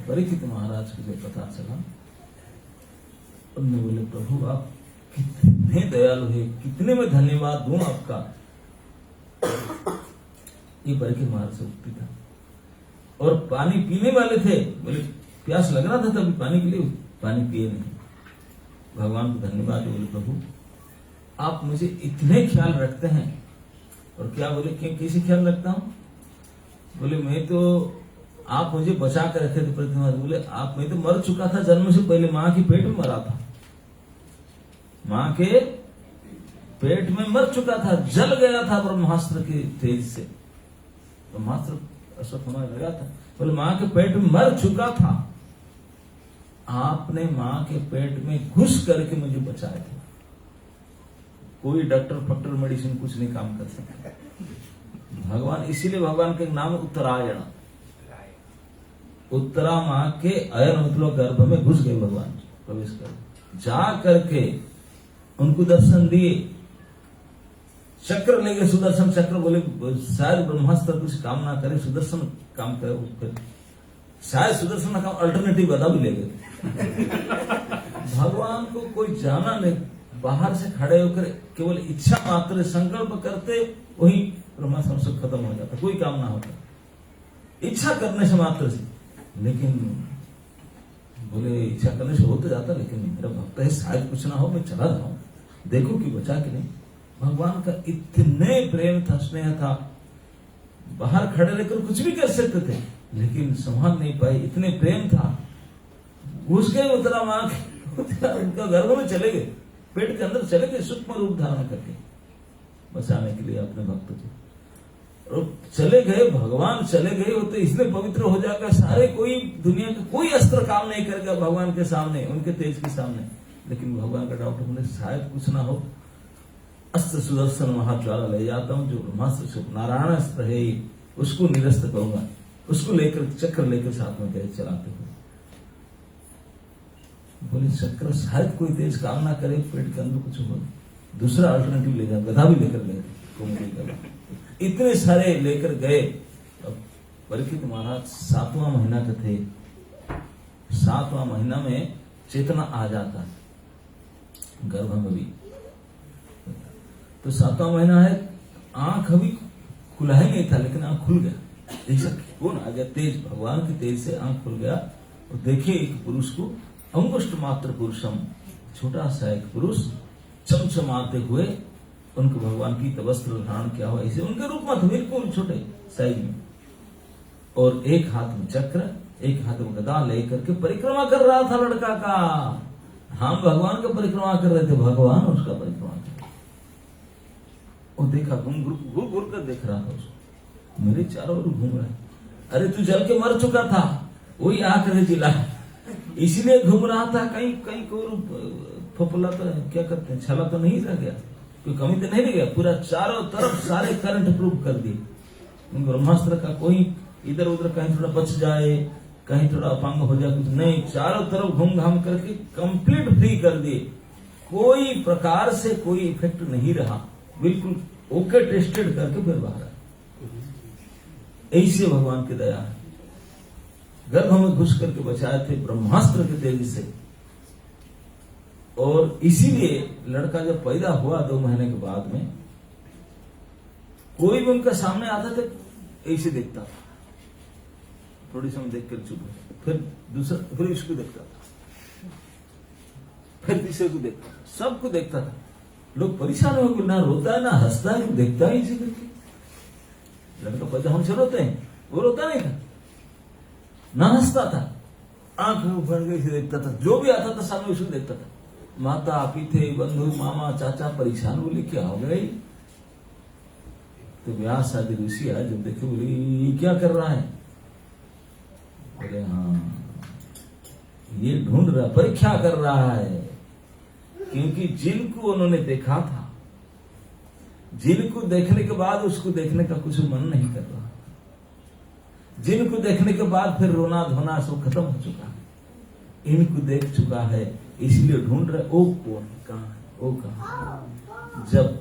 परीक्षित महाराज को जब पता चला, उन्होंने बोले प्रभु आप कितने दयालु है, कितने में धन्यवाद दूं आपका। ये परीक्षित महाराज से उठती था। और पानी पीने वाले थे, बोले प्यास लग रहा था तभी पानी के लिए, पानी पिए नहीं। भगवान को धन्यवाद, बोले प्रभु आप मुझे इतने ख्याल रखते हैं। और क्या बोले, क्यों कैसे ख्याल रखता हूं? बोले मैं तो, आप मुझे बचा कर रखे थे। प्रतिमा बोले आप, मैं तो मर चुका था जन्म से पहले, मां के पेट में मरा था, मां के पेट में मर चुका था, जल गया था ब्रह्मास्त्र के तेज से, ब्रह्मास्त्र अश्वत्थामा लगा था। बोले मां के पेट में मर चुका था, आपने मां के पेट में घुस करके मुझे बचाया था। कोई डॉक्टर फक्टर मेडिसिन कुछ नहीं काम कर सकता। भगवान, इसीलिए भगवान के नाम उत्तरायण, उत्तरा मां के अयन मतलब गर्भ में घुस गए भगवान, प्रवेश कर जा करके उनको दर्शन दिए, चक्र लेके सुदर्शन चक्र बोले शायद ब्रह्मास्त्र कुछ काम ना करे, सुदर्शन काम करे, फिर शायद सुदर्शन का काम अल्टरनेटिव बता भी ले गए। भगवान को कोई जाना नहीं, बाहर से खड़े होकर केवल इच्छा मात्र संकल्प करते वही ब्रह्मास्त्र से खत्म हो जाता, कोई काम ना होता, इच्छा करने से मात्र से। लेकिन बोले इच्छा करने से हो तो जाता, लेकिन मेरा भक्त है, शायद कुछ ना हो, मैं चला जाऊं, देखो कि बचा कि नहीं। भगवान का इतने प्रेम था, स्नेह था, बाहर खड़े रहकर कुछ भी कर सकते थे लेकिन संभाल नहीं पाए, इतने प्रेम था। घुस गए उतरा मां उनका गर्भ में चले गए, पेट के अंदर चले गए, सूक्ष्म रूप धारण करके बचाने के लिए अपने भक्त को। और चले गए, भगवान चले गए हो तो इसलिए पवित्र हो जाएगा सारे, कोई दुनिया का कोई अस्त्र काम नहीं करेगा भगवान के सामने, उनके तेज के सामने। लेकिन भगवान का डॉक्टर बोले शायद कुछ ना हो, अस्त्र सुदर्शन महाज्वाला ले जाता हूं, जो ब्रह्मास्त्र नारायण अस्त्र है उसको निरस्त करूंगा, उसको लेकर चक्र लेकर साथ में गए चलाते हुए। बोले चक्र शायद कोई तेज काम ना करे, पेट के अंदर कुछ हो, दूसरा अल्टरनेटिव ले जाए, गधा भी लेकर गए, इतने सारे लेकर गए। परीक्षित महाराज 7वां महीना के थे, 7वां महीना में चेतना आ जाता गर्भ में भी, तो 7वां महीना है, आंख अभी खुला ही नहीं था लेकिन आंख खुल गया। ऐसा कौन आ गया, तेज भगवान की तेज से आंख खुल गया और देखे एक पुरुष को, अंगुष्ठ मात्र पुरुषम, छोटा सा एक पुरुष चमचमाते हुए, उनको भगवान की तवस्त्र धारण किया हुआ, ऐसे उनके रूप में बिल्कुल छोटे साइज में, और एक हाथ में चक्र, एक हाथ में गदा लेकर के परिक्रमा कर रहा था लड़का का। हम भगवान का परिक्रमा कर रहे थे, भगवान उसका परिक्रमा कर रहे। और देखा घूर कर देख रहा था उसको, मेरे चारों ओर घूम रहा है। अरे तू जल के मर चुका था, वही आकर जिला, इसलिए घूम रहा था, कहीं कहीं को फफला तो क्या करते हैं, छला तो नहीं रह गया, कोई कमी तो नहीं रह गया, पूरा चारों तरफ सारे करंट प्रूफ कर दिए। ब्रह्मास्त्र का कोई इधर उधर कहीं थोड़ा बच जाए, कहीं थोड़ा अपंग हो जाए, कुछ नहीं, चारों तरफ घूम घाम करके कंप्लीट फ्री कर दिए, कोई प्रकार से कोई इफेक्ट नहीं रहा, बिल्कुल ओके टेस्टेड करके फिर बाहर आए। ऐसे भगवान की दया है, गर्भ में घुस करके बचाए थे ब्रह्मास्त्र के तेजी से। और इसीलिए लड़का जब पैदा हुआ 2 महीने के बाद में, कोई भी उनका सामने आता था ऐसे देखता था, थोड़ी समय देख कर चुप हो, फिर दूसरा, फिर इसको देखता था, फिर तीसरे को देखता था, सबको देखता था। लोग परेशान हो गए, ना रोता है ना हंसता है, देखता है इसी करके। लड़का पैदा हमसे रोते हैं, वो रोता नहीं था, ना हंसता था, आंख भर गई से देखता था, जो भी आता था सामने उसको देखता था। माता पिते बंधु मामा चाचा परेशान, बोले क्या हो गई। तो व्यास आदि ऋषि आए, जब देखे बोले ये क्या कर रहा है, बोले हाँ ये ढूंढ रहा, परीक्षा कर रहा है, क्योंकि जिनको उन्होंने देखा था, जिनको देखने के बाद उसको देखने का कुछ मन नहीं कर रहा, जिनको देखने के बाद फिर रोना धोना सब खत्म हो चुका है, इनको देख चुका है, इसलिए ढूंढ रहे, ओ कौन कहाँ है, ओ कहाँ। जब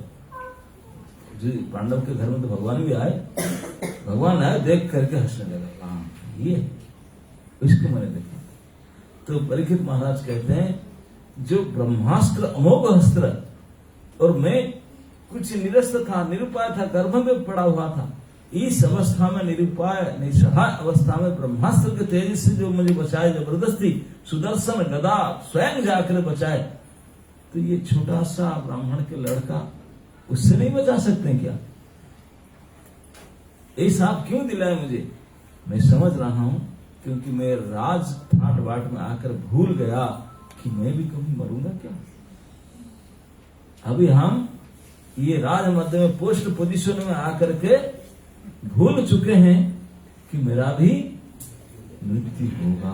जी पांडव के घर में तो भगवान भी आए, भगवान आए, देख करके हंसने लगा, हाँ ये इसको मैंने देखा। तो परीक्षित महाराज कहते हैं जो ब्रह्मास्त्र अमोघ अस्त्र, और मैं कुछ निरस्त था, निरुपाय था, गर्भ में पड़ा हुआ था, इस अवस्था में निरुपाय निसहाय अवस्था में ब्रह्मास्त्र के तेज से जो मुझे बचाए, जबरदस्ती सुदर्शन गदा स्वयं जाकर बचाए, तो ये छोटा सा ब्राह्मण के लड़का उससे नहीं बचा सकते क्या? ये साथ क्यों दिलाए मुझे? मैं समझ रहा हूं क्योंकि मैं राज ठाट बाट में आकर भूल गया कि मैं भी कभी मरूंगा क्या। अभी हम ये राज मध्य में पोस्ट पोजीशन में आकर के भूल चुके हैं कि मेरा भी मृत्यु होगा,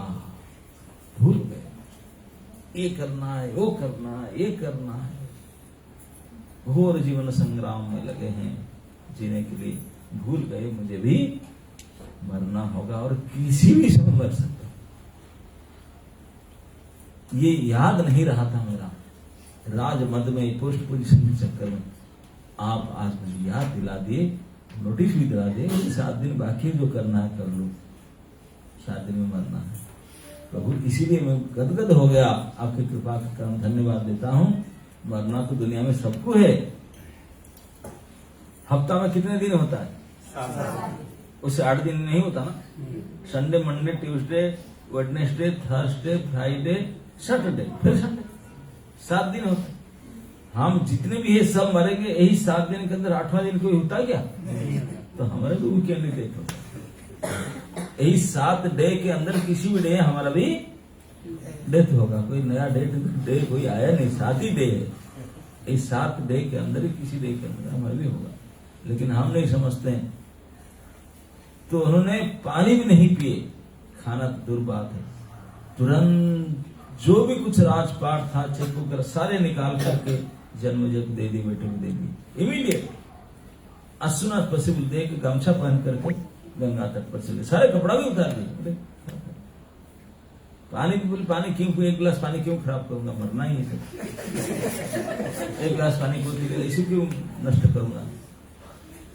भूल गए। ये करना है, वो करना है, ये करना है, घोर जीवन संग्राम में लगे हैं जीने के लिए, भूल गए मुझे भी मरना होगा और किसी भी समय मर सकता। ये याद नहीं रहा था मेरा राज मद में पोस्ट पोजीशन के चक्कर में। आप आज मुझे याद दिला दिए, नोटिस भी दिला दिए, 7 दिन बाकी जो करना है कर लो, 7 दिन में मरना है प्रभु। इसीलिए मैं गदगद हो गया, आपकी कृपा का कारण धन्यवाद देता हूँ। मरना तो दुनिया में सबको है। हफ्ता में कितने दिन होता है? 7 उससे 8 दिन नहीं होता ना। Sunday, Monday, Tuesday, Wednesday, Thursday, Friday, Saturday, फिर संडे, 7 दिन होते हैं। हम जितने भी है सब मरेंगे, यही 7 दिन के अंदर 8वां दिन कोई होता है क्या? तो हमारे भी कैंडिडेट होता, यही 7 डे के अंदर किसी भी डे हमारा भी डेथ होगा। कोई नया डे कोई आया नहीं, 7 ही डे है। यही 7 डे के अंदर ही किसी डे के अंदर हमारा भी होगा, लेकिन हम नहीं समझते हैं। तो उन्होंने पानी भी नहीं पिए, खाना तो दूर बात है। तुरंत जो भी कुछ राजपाट था चेक वगैरह सारे निकाल करके जन्म जब दे दी, बेटे को दे दी immediate. as soon as possible दे के गमछा पहन करके गंगा तट पर चले, सारे कपड़ा भी उतार दिए। पानी भी बोले, पानी क्यों पिए, 1 गिलास पानी क्यों खराब करूंगा, मरना ही है। 1 गिलास पानी को इसी क्यों नष्ट करूंगा।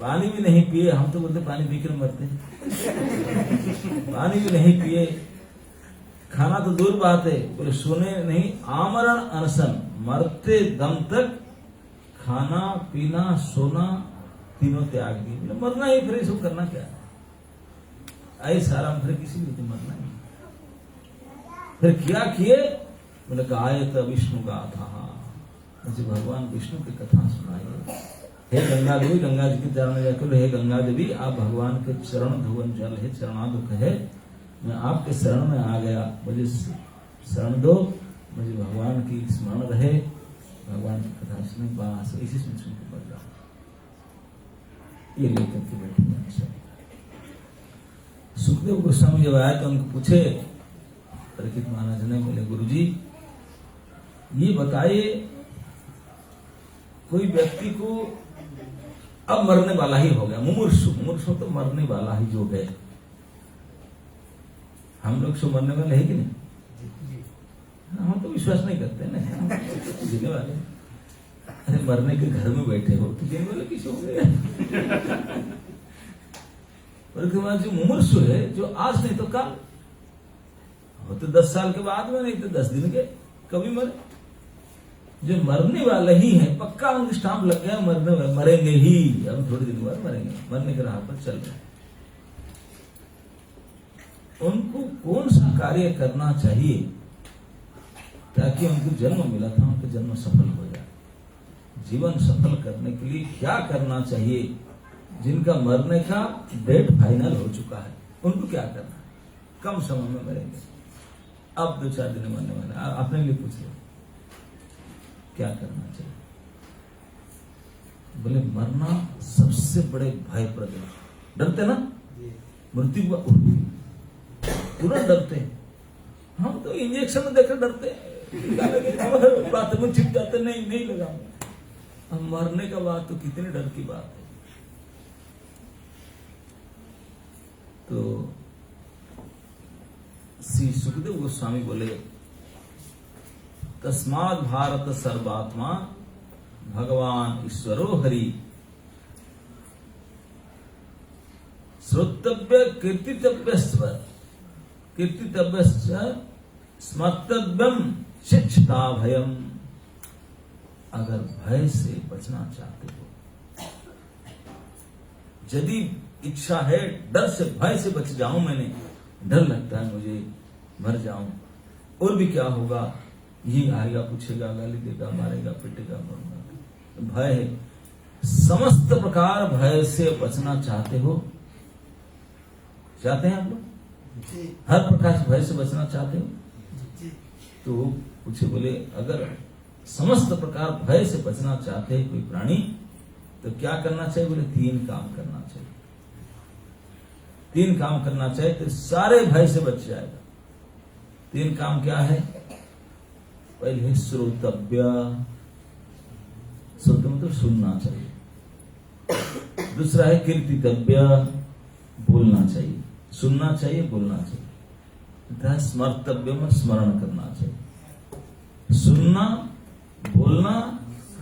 पानी भी नहीं पिए, हम तो बोलते पानी पी कर मरते। पानी भी नहीं पिए, खाना तो दूर बात है, बोले सोने नहीं, आमरण अनशन, मरते दम तक खाना पीना सोना तीनों त्याग दिए। बोले मरना ही, फिर इसको करना क्या है, ऐसा आराम फिर किसी भी तो मरना ही। फिर क्या किए, बोले गायत विष्णु गाथा, मुझे भगवान विष्णु की कथा सुनाइए। हे गंगा देवी, गंगा जी के चरण में जाकर, हे गंगा देवी आप भगवान के चरण धुवन जल है, चरणादुक है, मैं आपके शरण में आ गया, मुझे शरण दो, मुझे भगवान की स्मरण रहे, भगवान की कथा सुने, बस इसी सुन के बढ़ रहा। ये लेकर के बैठे सुखदेव गोस्वामी जब आया तो उनको पूछे, परीक्षित महाराज ने बोले गुरुजी ये बताइए, कोई व्यक्ति को अब मरने वाला ही हो गया, मुमुर्षु तो मरने वाला ही जो है, हम लोग सो मरने वाले है कि नहीं? हम तो विश्वास नहीं करते ना, जीने वाले। अरे मरने के घर में बैठे हो तो जीने वाले किसी हो गए। पर जो मुमुर्षु है, जो आज नहीं तो कल, हो तो 10 साल के बाद में, नहीं तो 10 दिन के, कभी मरे। जो मरने वाले ही है, पक्का उनकी स्टाम्प लग गया, मरेंगे ही, हम थोड़े दिन बाद मरेंगे, मरने के राह पर चल रहे। उनको कौन सा कार्य करना चाहिए ताकि उनको जन्म मिला था, उनका जन्म सफल हो जाए। जीवन सफल करने के लिए क्या करना चाहिए? जिनका मरने का डेट फाइनल हो चुका है, उनको क्या करना है? कम समय में मरेंगे, अब 2-4 दिन में मरने वाले, अपने लिए पूछ लो क्या करना चाहिए। बोले मरना सबसे बड़े भयप्रद है, डरते ना मृत्यु तुरंत डरते हैं। हम तो इंजेक्शन में देखकर डरते हैं, बात में छिप जाते, नहीं लगाऊंगा। अब मरने का बात तो कितने डर की बात है। तो श्री सुखदेव गोस्वामी बोले तस्माद भारत सर्वात्मा भगवान ईश्वरो हरि श्रोतव्य कीर्तितव्य स्मर्तव्यम शिक्षता भयम। अगर भय से बचना चाहते हो, यदि इच्छा है डर से, भय से बच जाऊं, मैंने डर लगता है मुझे मर जाऊं, और भी क्या होगा, ये आएगा पूछेगा, गाली देगा, मारेगा, पिटेगा, मरूंगा, भय है। समस्त प्रकार भय से बचना चाहते हो, चाहते हैं आप लोग? हर प्रकार से भय से बचना चाहते हो? तो पूछे, बोले अगर समस्त प्रकार भय से बचना चाहते हैं कोई प्राणी तो क्या करना चाहिए? बोले 3 काम करना चाहिए। 3 काम करना चाहिए तो सारे भय से बच जाएगा। 3 काम क्या है? पहले है श्रोतव्य, श्रोत मतलब सुनना चाहिए। दूसरा है कीर्तितव्य, बोलना चाहिए, सुनना चाहिए, बोलना चाहिए। स्मर्तव्य में स्मरण करना चाहिए। सुनना, बोलना,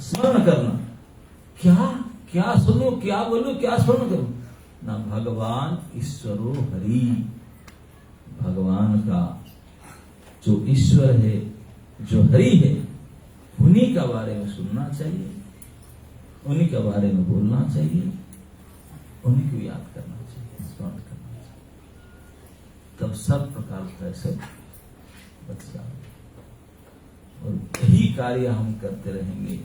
स्मरण करना। क्या क्या सुनो, क्या बोलो, क्या स्मरण करो? ना भगवान ईश्वरो हरि, भगवान का जो ईश्वर है, जो हरि है, उन्हीं का बारे में सुनना चाहिए, उन्हीं के बारे में बोलना चाहिए, उन्हीं को याद करना चाहिए, स्मरण करना चाहिए। तब सब प्रकार का सब बच जाए और यही कार्य हम करते रहेंगे।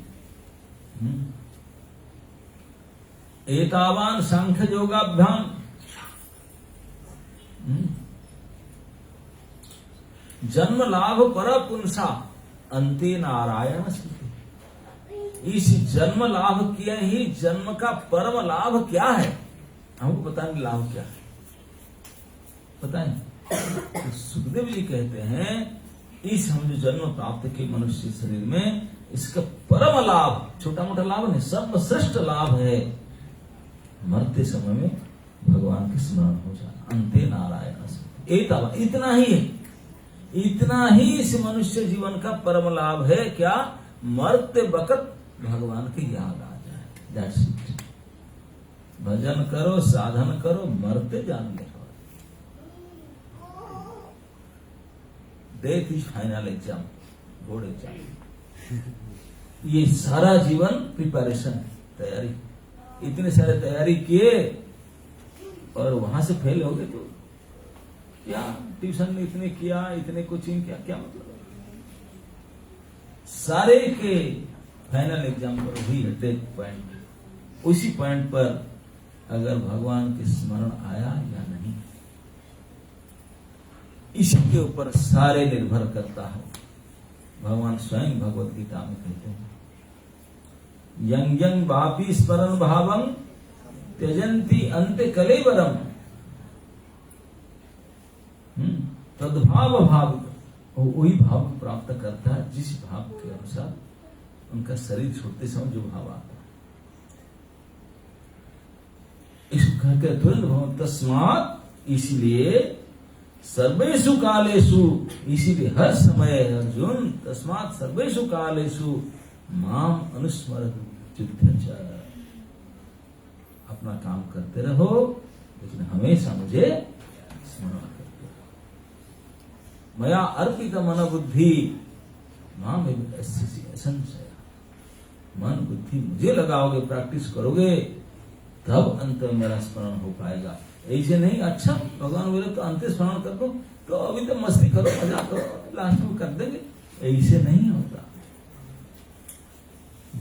एतावान सांख्य योगाभ्याम जन्म लाभ पर पुंसा अंते नारायण स्मृति। इस जन्म लाभ किया ही जन्म का परम लाभ क्या है, हमको पता नहीं लाभ क्या है, पता नहीं। तो सुखदेव जी कहते हैं इस हम जो जन्म प्राप्त किए मनुष्य शरीर में, इसका परम लाभ, छोटा मोटा लाभ नहीं, सर्वश्रेष्ठ लाभ है मरते समय में भगवान की स्मरण हो जाना। अंते नारायण स्मृति, इतना ही है, इतना ही इस मनुष्य जीवन का परम लाभ है। क्या? मरते वक्त भगवान की याद आ जाए। That's it. भजन करो, साधन करो, मरते जान ले। Death is final exam, board exam. ये सारा जीवन प्रिपरेशन, तैयारी, इतने सारे तैयारी किए और वहां से फेल हो गए तो क्या? ट्यूशन में इतने किया, इतने कोचिंग किया, क्या मतलब? सारे के फाइनल एग्जाम पर वही डेथ पॉइंट, उसी पॉइंट पर अगर भगवान के स्मरण आया या नहीं, इसके ऊपर सारे निर्भर करता है। भगवान स्वयं भगवत गीता में कहते हैं, यंग यंग वापी स्मरण भावं त्यजंती अंत्य कलेवरम तद्भाव भाव। वही भाव को प्राप्त करता है जिस भाव के अनुसार उनका शरीर छोड़ते समय जो भाव आता है। इसको कहते तुरंत भाव तस्मात, इसलिए सर्वेषु कालेषु, इसीलिए हर समय अर्जुन, तस्मात सर्वेषु कालेषु माम अनुस्मर चित्तच। अपना काम करते रहो लेकिन हमेशा मुझे स्मरण करते रहो। मया अर्पित मन बुद्धि माम संशय। मन बुद्धि मुझे लगाओगे, प्रैक्टिस करोगे, तब अंत में मेरा स्मरण हो पाएगा। ऐसे नहीं, अच्छा भगवान बोले तो अंत स्मरण कर दो, तो अभी तो मस्ती करो, मजा करो, लास्ट में कर देंगे, ऐसे नहीं होता।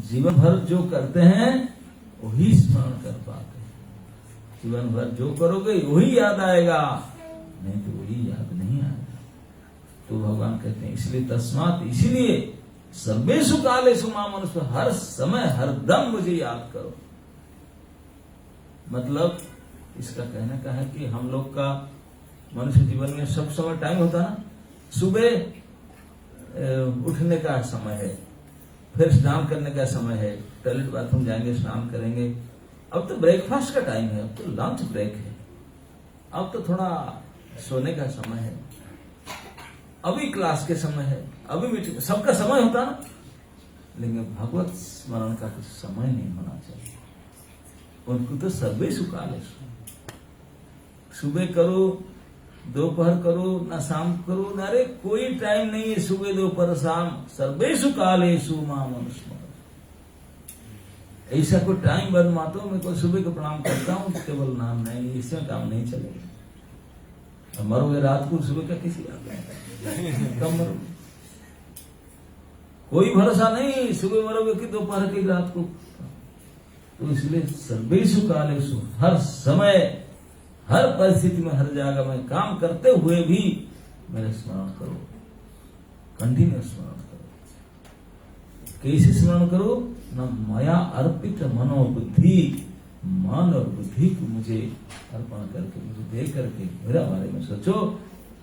जीवन भर जो करते हैं वही स्मरण कर पाते हैं। जीवन भर जो करोगे वही याद आएगा, नहीं तो वही याद नहीं आएगा। तो भगवान कहते हैं इसलिए तस्मात, इसीलिए सर्वेषु कालेषु माम अनुस्मर, हर समय हर दम मुझे याद करो। मतलब इसका कहने का है कि हम लोग का मनुष्य जीवन में सब समय टाइम होता ना, सुबह उठने का समय है, फिर स्नान करने का समय है, टॉयलेट बाथरूम जाएंगे, स्नान करेंगे। अब तो ब्रेकफास्ट का टाइम है, अब तो लंच ब्रेक है, अब तो थोड़ा सोने का समय है, अभी क्लास के समय है, अभी मीटिंग, सबका समय होता ना। लेकिन भगवत स्मरण का कुछ समय नहीं होना चाहिए। उनको तो सर्वेषु कालेषु, सुबह करो, दोपहर करो, ना शाम करो, अरे कोई टाइम नहीं है सुबह दोपहर शाम। सर्वेषु कालेषु माम अनुस्मर। ऐसा कोई टाइम बनवाता मैं कोई सुबह को प्रणाम करता हूँ, केवल नाम नहीं, इसमें काम नहीं चलेगा। मरोगे रात को, सुबह का किसी आता है, कब मरोगे? कोई भरोसा नहीं, सुबह मरोगे कि दोपहर की रात को। तो इसलिए सर्वेषु कालेषु, हर समय हर परिस्थिति में हर जगह में काम करते हुए भी मेरा स्मरण करो, कंटिन्यूस स्मरण करो। कैसे स्मरण करो? न मया अर्पित मनो बुद्धि, मन और बुद्धि को मुझे अर्पण करके, मुझे दे करके मेरा बारे में सोचो,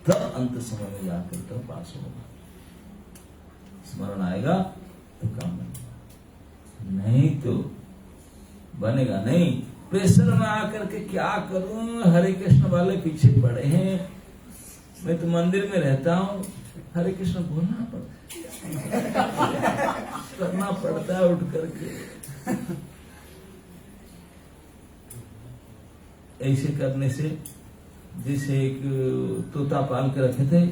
तब अंत समय में जाकर तो पास होगा। स्मरण आएगा तो काम बनेगा, नहीं तो बनेगा नहीं। प्रेशर में आकर के क्या करूं, हरे कृष्ण वाले पीछे पड़े हैं, मैं तो मंदिर में रहता हूं, हरे कृष्ण बोलना पड़ता है, करना पड़ता है उठ करके। ऐसे करने से, जैसे एक तोता पाल के रखे थे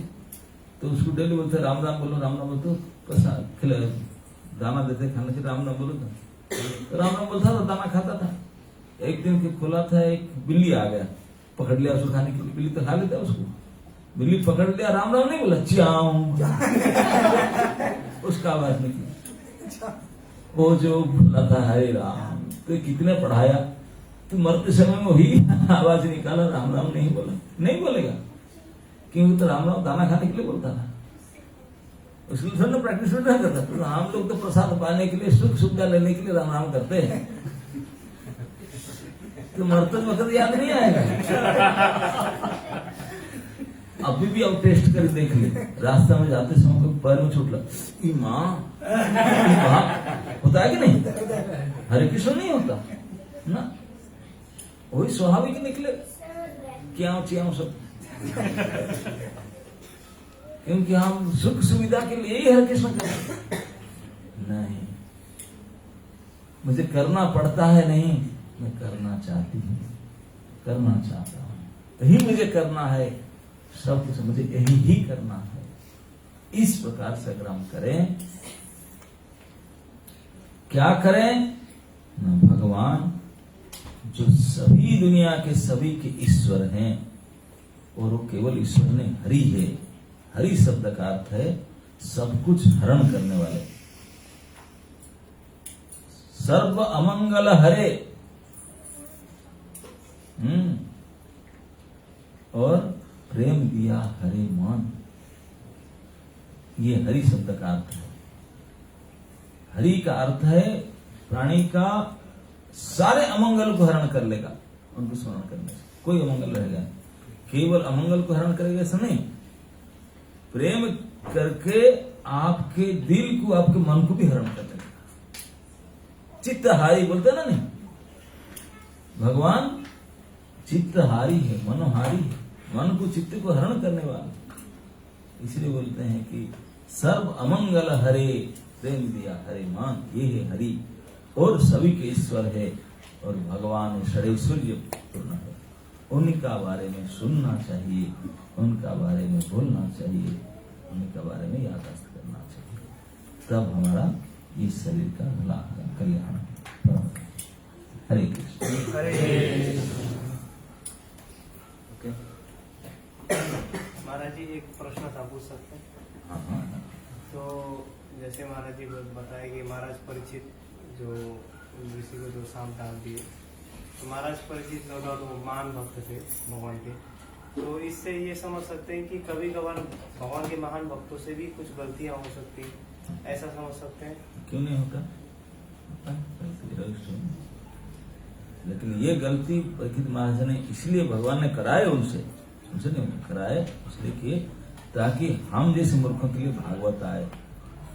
तो उसको डेली बोलते राम राम बोलो, राम राम बोलो, तो प्रसाद खिला दाना देते खाने के, राम राम बोलो तो राम राम बोलता था, दाना खाता था। एक दिन के खोला था, एक बिल्ली आ गया, पकड़ लिया उसको खाने के लिए। बिल्ली तो खा लेता उसको, बिल्ली पकड़ लिया, राम राम नहीं बोला, च्याऊ उसका आवाज निकली। वो जो बोला था हरे राम, तो कितने पढ़ाया, तो मरते समय में वही आवाज निकाला, राम राम नहीं बोला, नहीं बोलेगा क्योंकि तो राम राम दाना खाने के लिए बोलता था, उसके लिए थोड़ा प्रैक्टिस नहीं करता। तो हम लोग तो प्रसाद पाने के लिए, सुख सुविधा लेने के लिए राम राम करते हैं, तो मरते वक्त याद नहीं आएगा। अभी भी अब टेस्ट कर देख ले, रास्ता में जाते समय को पैर में छूट लगा, माँ होता है कि नहीं? हरे कृष्ण नहीं होता ना, वही स्वाभाविक निकले, क्या चियाओ सब, क्योंकि हम सुख सुविधा के लिए ही हरे कृष्ण करते नहीं। मुझे करना पड़ता है नहीं, मैं करना चाहती हूँ, करना चाहता हूँ, यही मुझे करना है, सब कुछ मुझे यही ही करना है। इस प्रकार से अगर हम करें, क्या करें ना, भगवान जो सभी दुनिया के सभी के ईश्वर हैं, और वो केवल ईश्वर ने हरि है। हरि शब्द का अर्थ है सब कुछ हरण करने वाले, सर्व अमंगल हरे। और प्रेम दिया हरे मान, ये हरि शब्द का अर्थ है। हरि का अर्थ है प्राणी का सारे अमंगल को हरण कर लेगा, उनको स्मरण करने से कोई अमंगल रहेगा। केवल अमंगल को हरण करेगा ऐसा नहीं, प्रेम करके आपके दिल को, आपके मन को भी हरण कर लेगा। चित्तहारी बोलते ना, नहीं, भगवान चित्तहारी है, मनोहारी है, मन को, चित्त को हरण करने वाला। इसलिए बोलते हैं कि सर्व अमंगल हरे, प्रेम दिया हरे मान, ये है हरि, और सभी के ईश्वर है, और भगवान षडैश्वर्य पूर्ण है। उनका बारे में सुनना चाहिए, उनका बारे में बोलना चाहिए, उनका बारे में यादाश्त करना चाहिए, तब हमारा इस शरीर का भला कल्याण। हरे कृष्ण। महाराज जी एक प्रश्न था, पूछ सकते हैं? हाँ। तो जैसे महाराज जी बताए कि महाराज परीक्षित जो ऋषि को जो सांप डाल दिए, तो महाराज परीक्षित नो डाउट वो महान भक्त थे भगवान के, तो इससे ये समझ सकते हैं कि कभी कभार भगवान के महान भक्तों से भी कुछ गलतियां हो सकती हैं, ऐसा समझ सकते हैं? क्यों नहीं होता? लेकिन ये गलती परीक्षित महाराज ने इसलिए भगवान ने कराए, उनसे नहीं कराए, इसलिए किए ताकि हम जैसे मूर्खों के लिए भागवत आए।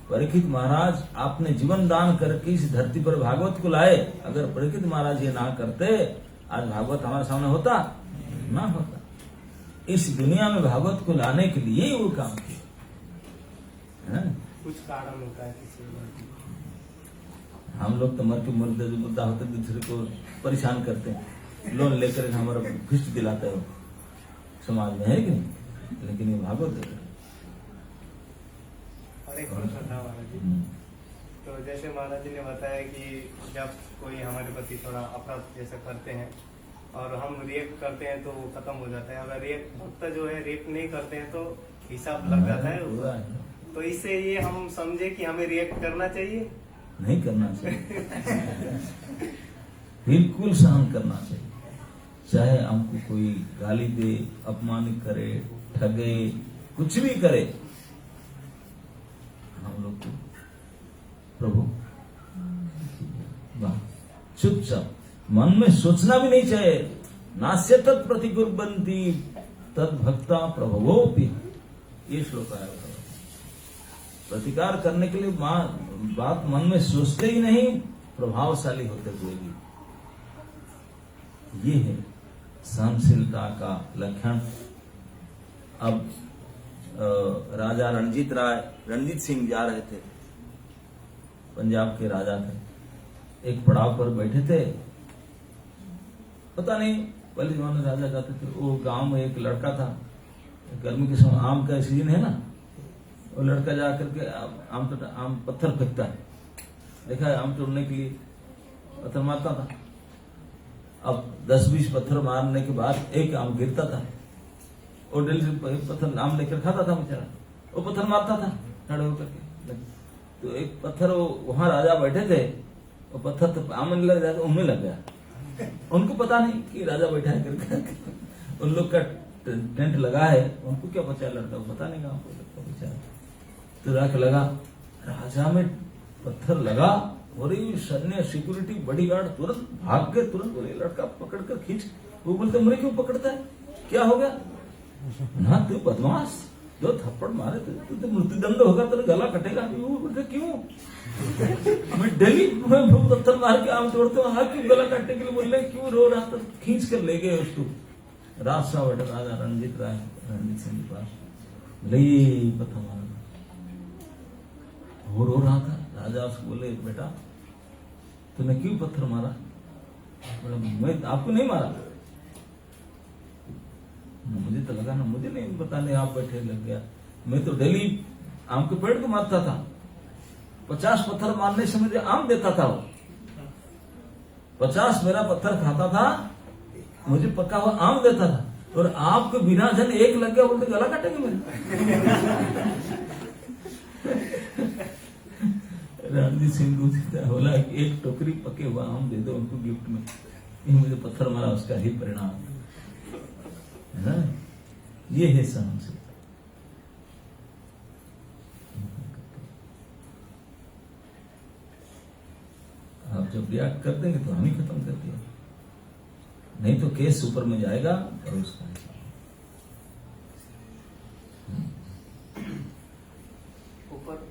परीक्षित महाराज आपने जीवन दान करके इस धरती पर भागवत को लाए। अगर परीक्षित महाराज ये ना करते, आज भागवत हमारे सामने होता ना होता। इस दुनिया में भागवत को लाने के लिए वो काम किया। कुछ कारण होता है किसी हम लोग तो मर के मुद्दा होते दूसरे को परेशान करते हैं, लोन लेकर हमारा घिष्ट दिलाते हो समाज में, है कि नहीं? लेकिन ये भागवत है। और एक प्रश्न था महाराज जी, तो जैसे महाराज जी ने बताया कि जब कोई हमारे प्रति थोड़ा अपराध जैसा करते हैं और हम रिएक्ट करते हैं तो वो खत्म हो जाता है, अगर रिएक्ट भक्त जो है रिएक्ट नहीं करते हैं तो हिसाब लग जाता है। तो इससे ये हम समझे कि हमें रिएक्ट करना चाहिए? नहीं करना चाहिए, बिल्कुल सहन करना चाहिए। चाहे हमको कोई गाली दे, अपमानित करे, ठगे, कुछ भी करे, हम लोग को प्रभु चुपचाप, मन में सोचना भी नहीं चाहिए। नास्य तत् प्रतिकुर्बन्ति तद भक्ता प्रभवोपि, ये श्लोक आया। प्रतिकार करने के लिए बात मन में सोचते ही नहीं, प्रभावशाली होते हुए भी। ये है सहनशीलता का लक्षण। अब राजा रणजीत सिंह जा रहे थे, पंजाब के राजा थे, एक पड़ाव पर बैठे थे, पता नहीं पहले जमाने में राजा जाते थे, वो गांव में एक लड़का था, गर्मी के समय आम का सीजन है ना, वो लड़का जा करके आम पत्थर फेंकता है, देखा है, आम तोड़ने के लिए पत्थर मारता था। अब 10-20 पत्थर मारने के बाद एक आम गिरता था, और डेली पत्थर आम लेकर खाता था बेचारा, वो पत्थर मारता था खड़े होकर के। तो एक पत्थर, वहां राजा बैठे थे, वो पत्थर तो आम लग जाए तो उनमें लग गया, उनको पता नहीं कि राजा बैठा है करके। उन लोग का टेंट लगा है, उनको क्या पता, लड़का को पता नहीं गाँव को लड़का बेचारा। तो राख लगा, राजा में पत्थर लगा, और ये सैन्य सिक्योरिटी बॉडीगार्ड तुरंत भाग के, तुरंत बोले लड़का पकड़ कर खींच। वो बोलते मुझे क्यों पकड़ता है, क्या हो गया ना, तू बदमाश, जो थप्पड़ मारे तो मृत्युदंड होगा, तेरा गला कटेगा। वो बोलते क्यों, मैं डेली पत्थर मार के आम तोड़ते हूँ, हाँ क्यों गला काटने के लिए बोल रहे, क्यों रो रहा था, खींच कर ले गए उसको। राज साहब बैठा, राजा रणजीत सिंह के पास, ले पत्थर मारा, वो रो रहा था। राजा उसको बोले बेटा तूने क्यों पत्थर मारा, बोला मैं आपको नहीं मारा, मुझे तो लगा ना, मुझे नहीं पता, नहीं आप बैठे लग गया, मैं तो डेली आम के पेड़ को मारता था, 50 पत्थर मारने से मुझे आम देता था, वो 50 मेरा पत्थर खाता था, मुझे पक्का हुआ आम देता था, और आपको बिना जन एक लग गया बोलते गला काटेंगे मेरे। रणजीत सिंह को बोला कि एक टोकरी पके हुआ आम दे दो उनको गिफ्ट में, ये मुझे पत्थर मारा उसका ही परिणाम है ना, ये है सहनशीलता। आप जब रिएक्ट कर देंगे तो हम ही खत्म कर दिया, नहीं तो केस ऊपर में जाएगा और उसका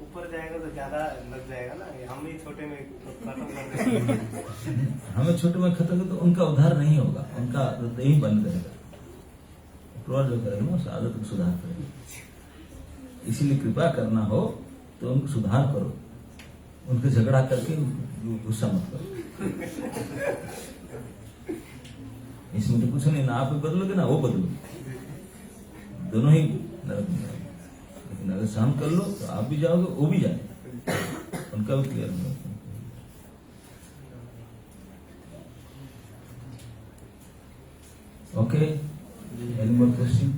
ऊपर जाएगा तो ज्यादा लग जाएगा ना, हम ही छोटे में खत्म कर देंगे। हमें छोटे में खत्म कर तो उनका उद्धार नहीं होगा, उनका यही बंद रहेगा, जो करेगा ना उस आदत को सुधार करेगा। इसीलिए कृपा करना हो तो उनको सुधार करो, उनके झगड़ा करके गुस्सा मत करो। इसमें तो कुछ नहीं, ना आप बदलोगे ना वो बदलोगे, दोनों ही नरक में जाओगे। लेकिन अगर सहन कर लो तो आप भी जाओगे, वो भी जाएगा, उनका भी क्लियर नहीं। Okay, any more question?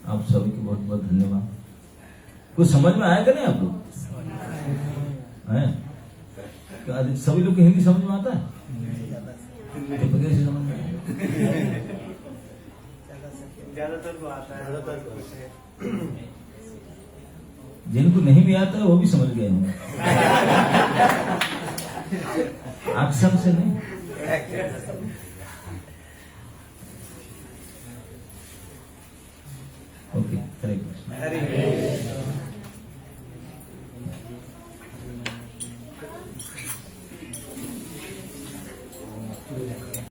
आप सभी को बहुत बहुत धन्यवाद। कुछ समझ में आएगा नहीं आपको? क्या सभी लोग को हिंदी समझ में आता है? तो कैसे समझ में आएगा? ज्यादातर को आता है, जिनको नहीं भी आता है वो भी समझ गए होंगे, एक्शन से नहीं। ओके, हरे कृष्ण।